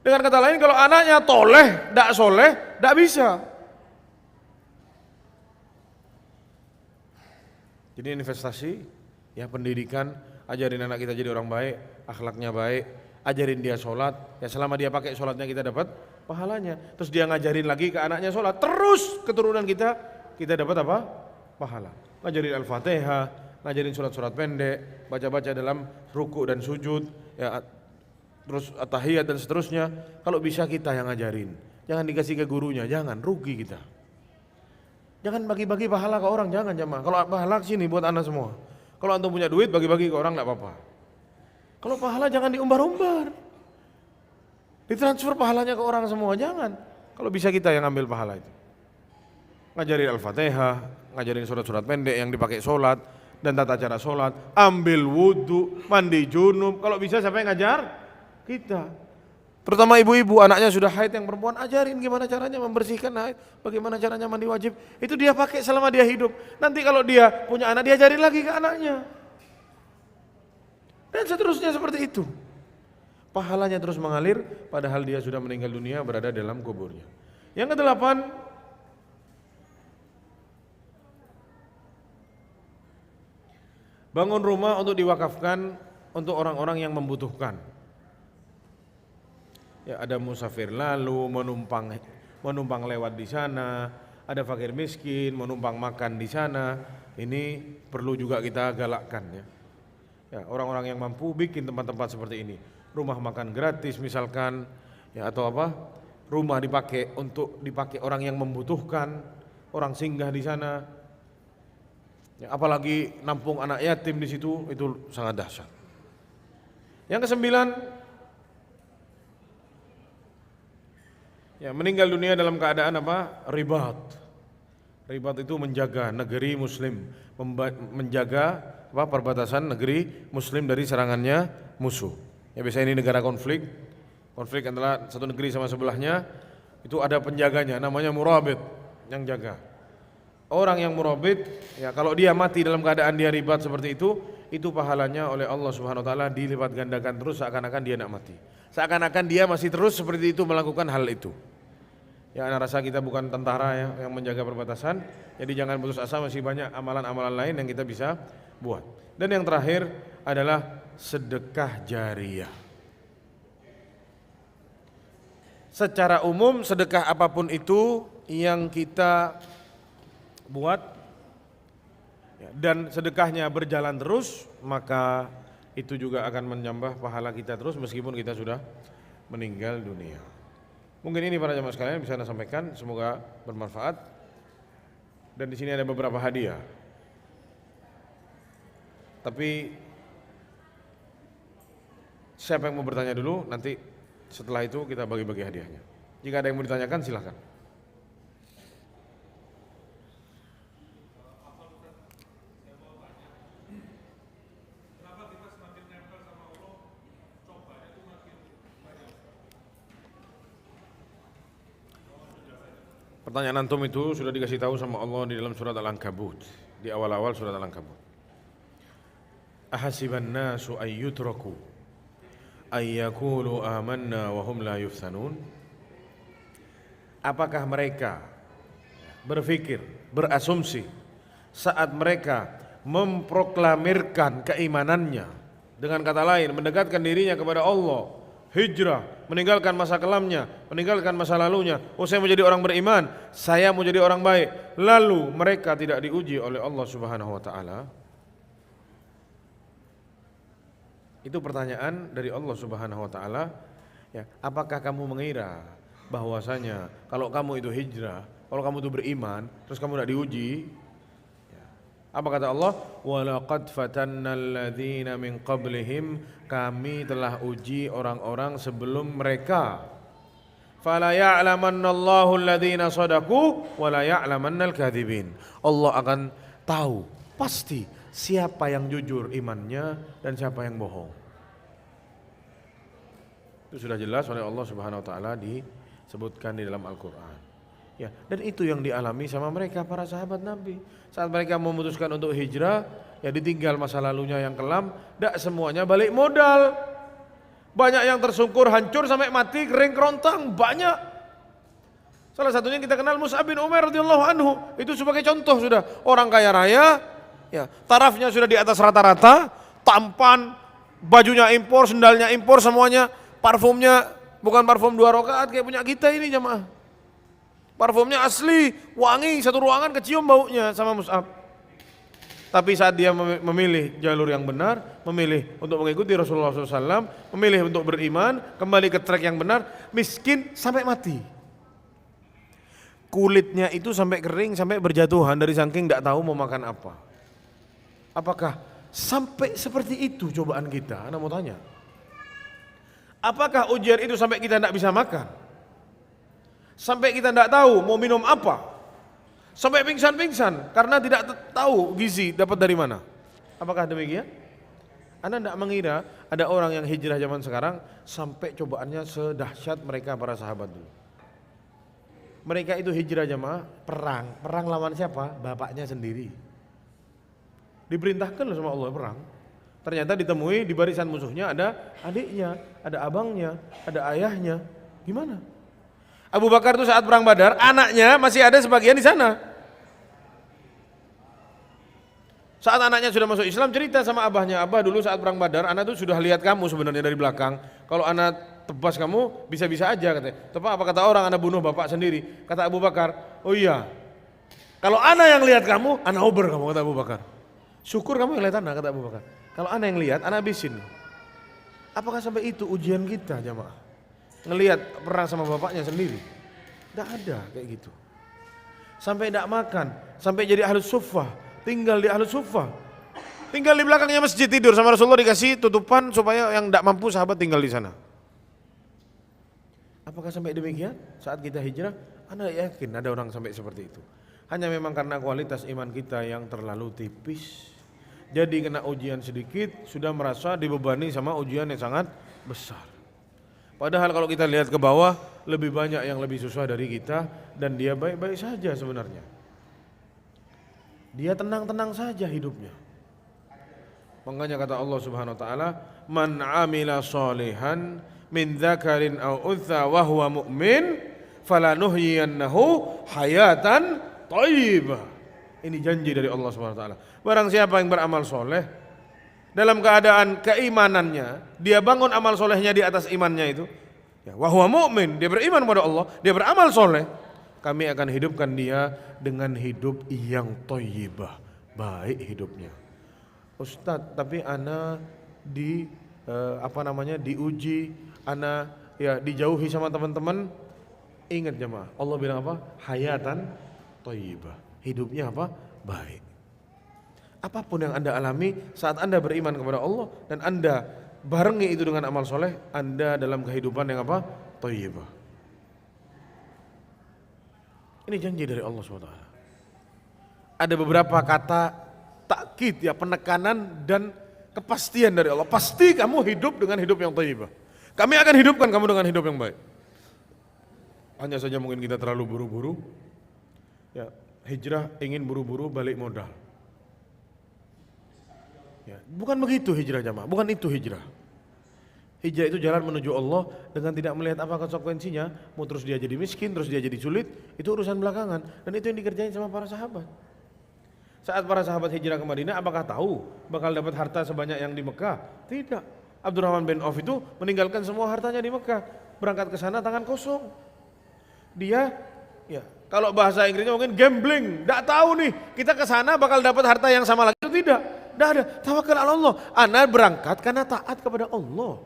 Dengan kata lain, kalau anaknya toleh, tidak soleh, tidak bisa. Jadi investasi, ya pendidikan, ajarin anak kita jadi orang baik, akhlaknya baik, ajarin dia sholat, ya selama dia pakai sholatnya kita dapat pahalanya. Terus dia ngajarin lagi ke anaknya sholat, terus keturunan kita dapat apa? Pahala. Ngajarin Al-Fatihah, ngajarin surat-surat pendek, baca-baca dalam ruku dan sujud, ya terus at-tahiyat dan seterusnya. Kalau bisa kita yang ngajarin, jangan dikasih ke gurunya, jangan, rugi kita. Jangan bagi-bagi pahala ke orang, jangan jamaah. Kalau pahala sini buat anda semua. Kalau antum punya duit bagi-bagi ke orang enggak apa-apa. Kalau pahala jangan diumbar-umbar. Ditransfer pahalanya ke orang semua, jangan. Kalau bisa kita yang ambil pahala itu. Ngajarin Al-Fatihah, ngajarin surat-surat pendek yang dipakai sholat dan tata cara sholat, ambil wudhu, mandi junub. Kalau bisa siapa yang ngajar? Kita. Terutama ibu-ibu, anaknya sudah haid yang perempuan, ajarin gimana caranya membersihkan haid, bagaimana caranya mandi wajib. Itu dia pakai selama dia hidup. Nanti kalau dia punya anak, dia ajarin lagi ke anaknya. Dan seterusnya seperti itu. Pahalanya terus mengalir, padahal dia sudah meninggal dunia berada dalam kuburnya. Yang kedelapan, bangun rumah untuk diwakafkan untuk orang-orang yang membutuhkan. Ya, ada musafir lalu menumpang lewat di sana, ada fakir miskin menumpang makan di sana. Ini perlu juga kita galakkan ya. Ya, orang-orang yang mampu bikin tempat-tempat seperti ini. Rumah makan gratis misalkan, ya atau apa? Rumah dipakai orang yang membutuhkan, orang singgah di sana. Ya, apalagi nampung anak yatim di situ, itu sangat dahsyat. Yang kesembilan, ya meninggal dunia dalam keadaan apa? Ribat. Ribat itu menjaga negeri muslim, menjaga apa? Perbatasan negeri muslim dari serangannya musuh. Ya biasanya ini negara konflik antara satu negeri sama sebelahnya, itu ada penjaganya namanya murabit yang jaga. Orang yang murabit, ya kalau dia mati dalam keadaan dia ribat seperti itu pahalanya oleh Allah Subhanahu wa taala dilipat gandakan terus seakan-akan dia tidak mati. Seakan-akan dia masih terus seperti itu melakukan hal itu. Ya, ana rasa kita bukan tentara ya yang menjaga perbatasan, jadi jangan putus asa, masih banyak amalan-amalan lain yang kita bisa buat. Dan yang terakhir adalah sedekah jariyah. secara umum sedekah apapun itu yang kita buat dan sedekahnya berjalan terus, maka itu juga akan menambah pahala kita terus meskipun kita sudah meninggal dunia. Mungkin ini para jamaah sekalian bisa saya sampaikan, semoga bermanfaat. Dan di sini ada beberapa hadiah. Tapi siapa yang mau bertanya dulu, nanti setelah itu kita bagi-bagi hadiahnya. Jika ada yang mau ditanyakan silahkan. Pertanyaan antum itu sudah dikasih tahu sama Allah di dalam surat Al-Ankabut, di awal-awal surat Al-Ankabut. Ahasiban nasu ayyutraku ayyakulu amanna wa hum la yuftanun. Apakah mereka berpikir, berasumsi saat mereka memproklamirkan keimanannya, dengan kata lain mendekatkan dirinya kepada Allah, hijrah, meninggalkan masa kelamnya, meninggalkan masa lalunya. Oh, saya mau jadi orang beriman, saya mau jadi orang baik. Lalu mereka tidak diuji oleh Allah Subhanahu wa taala. Itu pertanyaan dari Allah Subhanahu wa taala. Ya, apakah kamu mengira bahwasanya kalau kamu itu hijrah, kalau kamu itu beriman, terus kamu tidak diuji? Apa kata Allah? Walaqad fatannal ladzina min qablihim, kami telah uji orang-orang sebelum mereka. Fala ya'lamannallahu alladzina shadaqu wa la ya'lamannal kadzibin. Allah akan tahu pasti siapa yang jujur imannya dan siapa yang bohong. Itu sudah jelas oleh Allah Subhanahu wa taala disebutkan di dalam Al-Qur'an. Ya, dan itu yang dialami sama mereka para sahabat Nabi. Saat mereka memutuskan untuk hijrah, ya ditinggal masa lalunya yang kelam, tidak semuanya balik modal. Banyak yang tersungkur, hancur sampai mati, kering kerontang, banyak. Salah satunya kita kenal Mus'ab bin Umair radhiyallahu anhu. Itu sebagai contoh sudah orang kaya raya, ya, tarafnya sudah di atas rata-rata, tampan, bajunya impor, sendalnya impor semuanya, parfumnya bukan parfum 2 rakaat kayak punya kita ini jamaah. Parfumnya asli, wangi, satu ruangan kecium baunya sama Mus'ab. Tapi saat dia memilih jalur yang benar, memilih untuk mengikuti Rasulullah SAW, memilih untuk beriman, kembali ke track yang benar, miskin sampai mati. Kulitnya itu sampai kering, sampai berjatuhan dari saking tidak tahu mau makan apa. Apakah sampai seperti itu cobaan kita? Anda mau tanya. Apakah ujian itu sampai kita tidak bisa makan? Sampai kita tidak tahu mau minum apa, sampai pingsan-pingsan karena tidak tahu gizi dapat dari mana. Apakah demikian? Anda tidak mengira ada orang yang hijrah zaman sekarang sampai cobaannya sedahsyat mereka para sahabat dulu. Mereka itu hijrah jamaah, perang lawan siapa? Bapaknya sendiri. Diperintahkan sama Allah perang. Ternyata ditemui di barisan musuhnya ada adiknya, ada abangnya, ada ayahnya. Gimana? Abu Bakar itu saat perang Badar, anaknya masih ada sebagian di sana. Saat anaknya sudah masuk Islam, cerita sama abahnya, abah dulu saat perang Badar, anak itu sudah lihat kamu sebenarnya dari belakang. Kalau anak tebas kamu, bisa-bisa aja katanya. Tapi apa kata orang, anak bunuh bapak sendiri. Kata Abu Bakar, oh iya, kalau anak yang lihat kamu, anak uber kamu, kata Abu Bakar. Syukur kamu yang lihat anak, kata Abu Bakar. Kalau anak yang lihat, anak habisin. Apakah sampai itu ujian kita jamaah? Ngelihat perang sama bapaknya sendiri, tidak ada kayak gitu. Sampai tidak makan, sampai jadi ahlus suffah, tinggal di ahlus suffah, tinggal di belakangnya masjid tidur sama Rasulullah, dikasih tutupan supaya yang tidak mampu sahabat tinggal di sana. Apakah sampai demikian saat kita hijrah? Anda yakin ada orang sampai seperti itu? Hanya memang karena kualitas iman kita yang terlalu tipis, jadi kena ujian sedikit sudah merasa dibebani sama ujian yang sangat besar. Padahal kalau kita lihat ke bawah, lebih banyak yang lebih susah dari kita dan dia baik-baik saja sebenarnya. Dia tenang-tenang saja hidupnya. Makanya kata Allah Subhanahu wa taala, "Man 'amila shalihan min dzakarin aw untha wa huwa mu'min, falanuhyiyannahu hayatan thayyibah." Ini janji dari Allah Subhanahu wa taala. Barang siapa yang beramal soleh dalam keadaan keimanannya, dia bangun amal solehnya di atas imannya itu, Ya, wa huwa mu'min, dia beriman kepada Allah, dia beramal soleh, kami akan hidupkan dia dengan hidup yang thayyibah, baik hidupnya. Ustadz, tapi ana diuji, ana ya dijauhi sama teman-teman. Ingat jemaah, Allah bilang apa? Hayatan thayyibah. Hidupnya apa? Baik. Apapun yang Anda alami saat Anda beriman kepada Allah dan Anda barengi itu dengan amal soleh, Anda dalam kehidupan yang apa? Thayyibah. Ini janji dari Allah SWT. Ada beberapa kata takkid, ya, penekanan dan kepastian dari Allah. Pasti kamu hidup dengan hidup yang thayyibah. Kami akan hidupkan kamu dengan hidup yang baik. Hanya saja mungkin kita terlalu buru-buru. Ya, hijrah ingin buru-buru balik modal. Ya, bukan begitu hijrah jamaah, bukan itu hijrah. Hijrah itu jalan menuju Allah dengan tidak melihat apa konsekuensinya. Mau terus dia jadi miskin, terus dia jadi sulit, itu urusan belakangan. Dan itu yang dikerjain sama para sahabat. Saat para sahabat hijrah ke Madinah, apakah tahu bakal dapat harta sebanyak yang di Mekah? Tidak. Abdurrahman bin Auf itu meninggalkan semua hartanya di Mekah, berangkat ke sana tangan kosong. Dia, ya, kalau bahasa Inggrisnya mungkin gambling, tidak tahu nih kita ke sana bakal dapat harta yang sama lagi atau tidak. Tidak ada, tawakal ala Allah. Ana berangkat karena taat kepada Allah.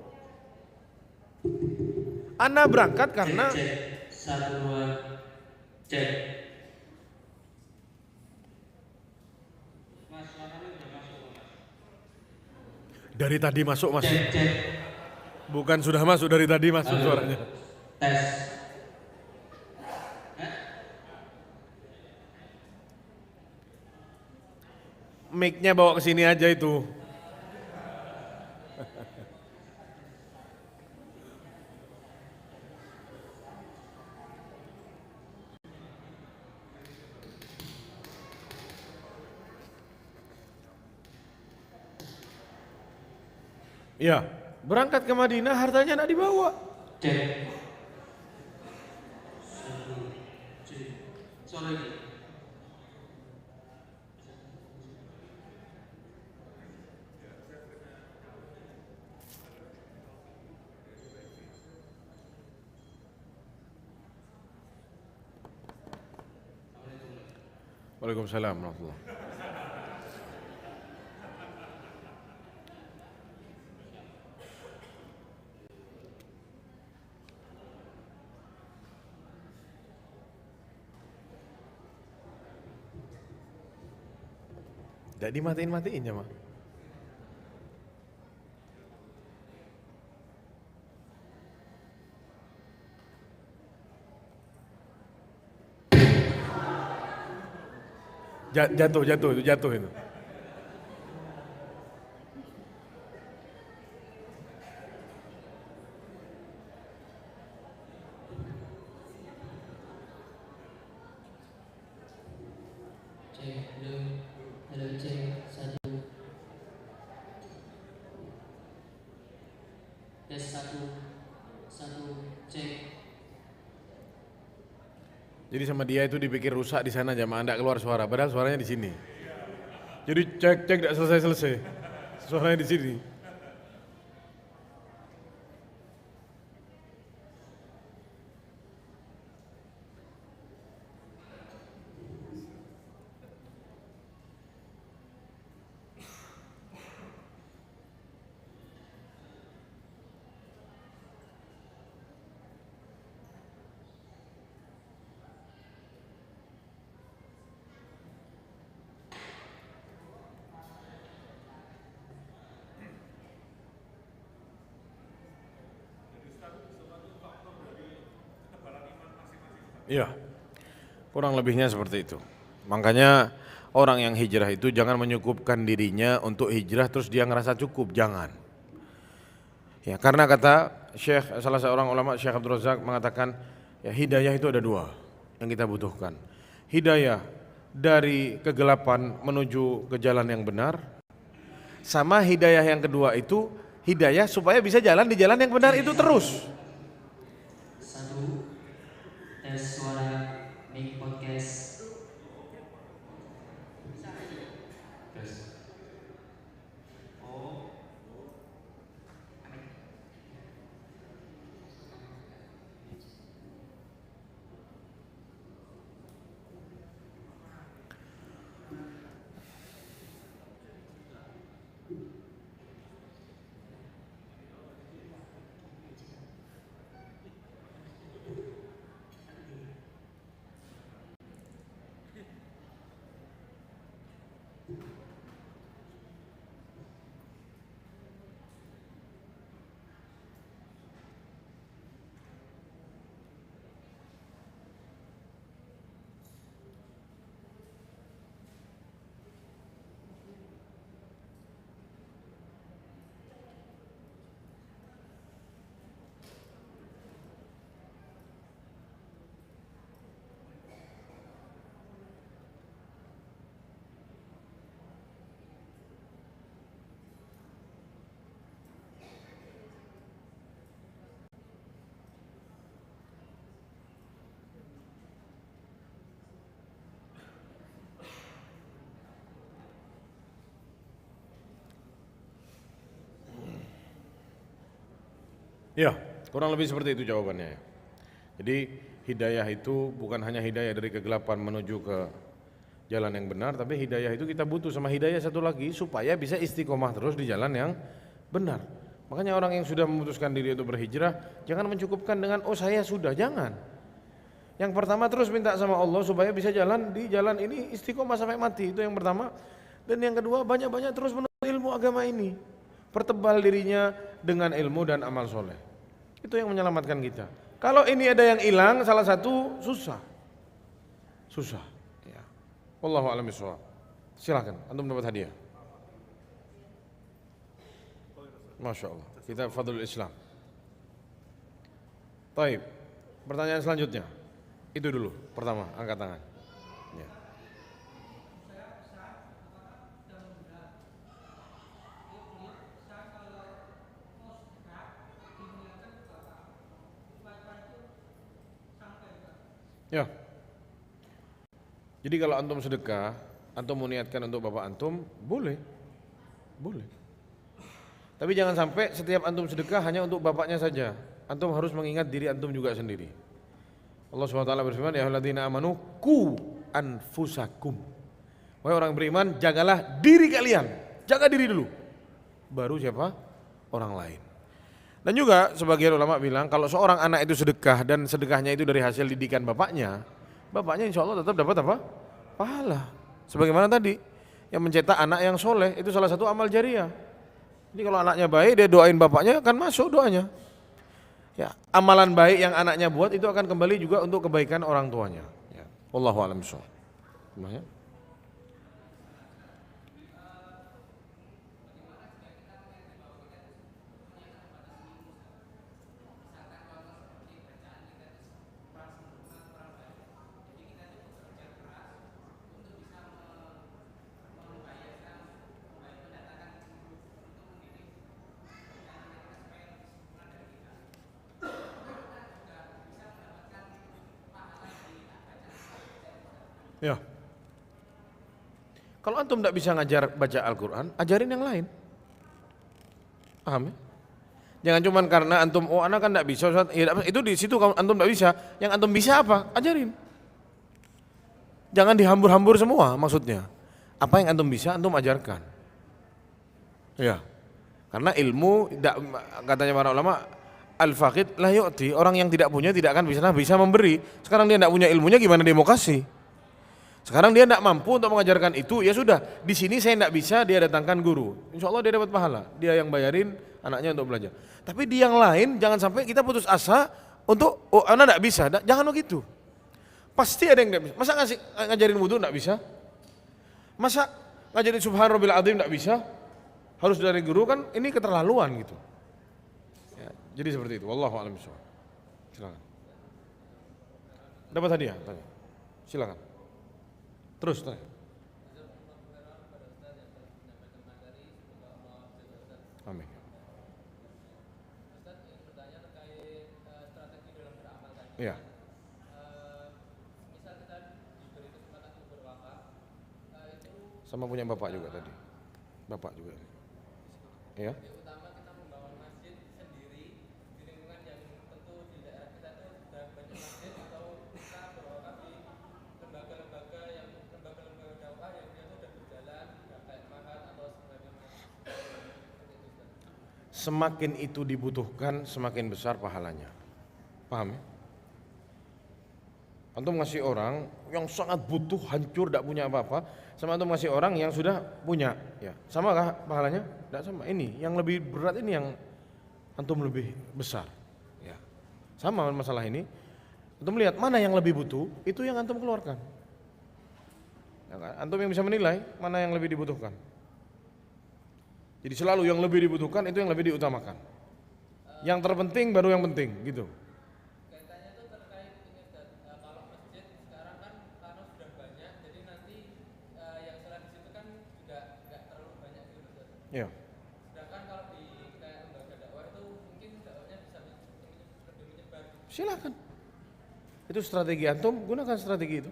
Ana berangkat karena cek. 1, 2, cek. Mas, suaranya udah masuk, Mas. Dari tadi masuk, Mas. Cek. Bukan sudah masuk, dari tadi masuk. Halo. Suaranya. Tes. Mic-nya bawa ke sini aja itu. Ya, berangkat ke Madinah hartanya nak dibawa. Cek. Suara lagi. Waalaikumsalam warahmatullahi. Tidak dimatiin-matiin ya, Mak. Jatuh itu. Cek. Halo, cek. 1. Tes 1, cek. Jadi sama dia itu dipikir rusak di sana jamaah, enggak keluar suara, padahal suaranya di sini. Jadi cek enggak selesai. Suaranya di sini. Iya, kurang lebihnya seperti itu. Makanya orang yang hijrah itu jangan menyukupkan dirinya untuk hijrah terus dia ngerasa cukup, jangan. Ya, karena kata salah seorang ulama, Syekh Abdul Razak mengatakan, ya, hidayah itu ada 2 yang kita butuhkan. Hidayah dari kegelapan menuju ke jalan yang benar, sama hidayah yang kedua itu hidayah supaya bisa jalan di jalan yang benar itu terus. 1. Tes suara mic podcast. Tes. Oh. Ya, kurang lebih seperti itu jawabannya. Jadi hidayah itu bukan hanya hidayah dari kegelapan menuju ke jalan yang benar, tapi hidayah itu kita butuh sama hidayah satu lagi supaya bisa istiqomah terus di jalan yang benar. Makanya orang yang sudah memutuskan diri untuk berhijrah jangan mencukupkan dengan oh saya sudah, jangan. Yang pertama terus minta sama Allah supaya bisa jalan di jalan ini istiqomah sampai mati, itu yang pertama. Dan yang kedua banyak-banyak terus menuntut ilmu agama ini, pertebal dirinya dengan ilmu dan amal soleh. Itu yang menyelamatkan kita. Kalau ini ada yang hilang salah satu susah. Ya. Wallahu a'lam bishawab. Silakan, antum dapat hadiah. Masya Allah, kita Fadlul Islam. Baik, pertanyaan selanjutnya. Itu dulu, pertama, angkat tangan. Ya. Ya. Jadi kalau antum sedekah, antum meniatkan untuk bapak antum, boleh. Tapi jangan sampai setiap antum sedekah hanya untuk bapaknya saja. Antum harus mengingat diri antum juga sendiri. Allah SWT berfirman, ya ayyuhalladzina amanu qu anfusakum. Wahai orang beriman, jagalah diri kalian. Jaga diri dulu. Baru siapa? Orang lain. Dan juga sebagian ulama bilang kalau seorang anak itu sedekah dan sedekahnya itu dari hasil didikan bapaknya insya Allah tetap dapat apa? Pahala. Sebagaimana tadi yang mencetak anak yang soleh itu salah satu amal jariah. Jadi kalau anaknya baik dia doain bapaknya akan masuk doanya. Ya, amalan baik yang anaknya buat itu akan kembali juga untuk kebaikan orang tuanya. Ya. Wallahu a'lam bishawab. Ya. Kalau antum tidak bisa ngajar baca Al-Quran, ajarin yang lain. Paham ya? Jangan cuma karena antum, oh anak kan tidak bisa, ya, itu di situ kalau antum tidak bisa, yang antum bisa apa? Ajarin. Jangan dihambur-hambur semua maksudnya. Apa yang antum bisa, antum ajarkan. Ya. Karena ilmu, katanya para ulama, al-faqid la yu'ti, orang yang tidak punya tidak akan bisa memberi. Sekarang dia tidak punya ilmunya, gimana dia mau kasih? Sekarang dia tidak mampu untuk mengajarkan itu, ya sudah. Di sini saya tidak bisa, dia datangkan guru. Insya Allah dia dapat pahala. Dia yang bayarin anaknya untuk belajar. Tapi di yang lain jangan sampai kita putus asa untuk oh anak tidak bisa. Jangan begitu. Pasti ada yang tidak bisa. Masa ngajarin wudhu tidak bisa? Masa ngajarin subhanallah azim tidak bisa? Harus dari guru, kan ini keterlaluan gitu. Ya, jadi seperti itu. Wallahu a'lam bishawab. Silakan. Dapat hadiah? Tanya. Silakan. Terus tanya. Amin. Ya. Sama punya bapak juga tadi. Bapak juga. Ya. Semakin itu dibutuhkan, semakin besar pahalanya. Paham ya? Antum ngasih orang yang sangat butuh, hancur, tidak punya apa-apa, sama antum ngasih orang yang sudah punya, ya sama kah pahalanya? Tidak sama. Ini yang lebih berat, ini yang antum lebih besar. Ya, sama masalah ini. Antum lihat mana yang lebih butuh, itu yang antum keluarkan. Ya kan? Antum yang bisa menilai mana yang lebih dibutuhkan. Jadi selalu yang lebih dibutuhkan itu yang lebih diutamakan. Yang terpenting baru yang penting, gitu. Kaitannya itu terkait ini Ustaz, kalau masjid sekarang kan karena sudah banyak, jadi nanti yang sholat di situ kan juga nggak terlalu banyak gitu Ustaz. Iya. Sedangkan kalau di kayak lembaga dakwah itu mungkin dakwahnya bisa lebih menyebar. Silakan. Itu strategi antum, gunakan strategi itu.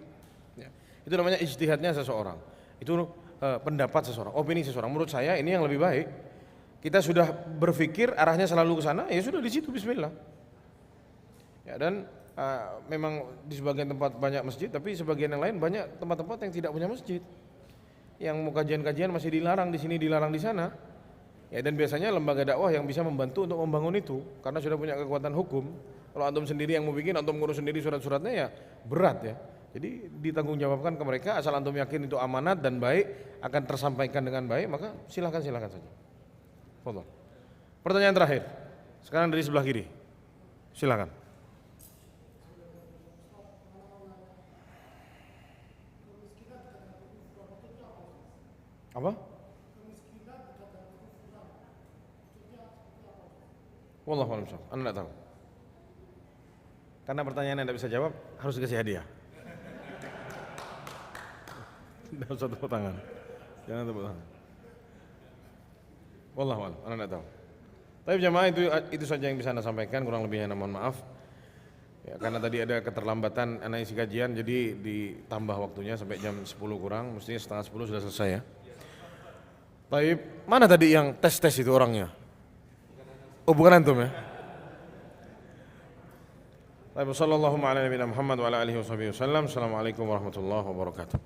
Ya. Itu namanya ijtihadnya seseorang. Itu pendapat seseorang, opini seseorang. Menurut saya ini yang lebih baik. kita sudah berpikir arahnya selalu ke sana, ya sudah di situ bismillah. Ya, dan memang di sebagian tempat banyak masjid, tapi sebagian yang lain banyak tempat-tempat yang tidak punya masjid. Yang mau kajian-kajian masih dilarang di sini, dilarang di sana. Ya, dan biasanya lembaga dakwah yang bisa membantu untuk membangun itu karena sudah punya kekuatan hukum. Kalau antum sendiri yang mau bikin, antum ngurus sendiri surat-suratnya ya berat ya. Jadi ditanggung jawabkan ke mereka, asal antum yakin itu amanat dan baik, akan tersampaikan dengan baik, maka silakan saja. Fadhol. Pertanyaan terakhir. Sekarang dari sebelah kiri. Silakan. Apa? Wallahu a'lam bishawab. Anda enggak tahu. Karena pertanyaan Anda bisa jawab, harus dikasih hadiah. Tidak usah tepuk tangan. Jangan tepuk tangan. Wallahu a'lam, Anda enggak tahu. Tapi jamaah itu saja yang bisa Anda sampaikan, kurang lebihnya mohon maaf. Ya, karena tadi ada keterlambatan anak isi kajian, jadi ditambah waktunya sampai jam 10 kurang, mestinya setengah 10 sudah selesai ya. Tapi mana tadi yang tes itu orangnya? Oh bukan antum ya? Baik, sallallahu alaihi wa sallam. Assalamualaikum warahmatullahi wabarakatuh.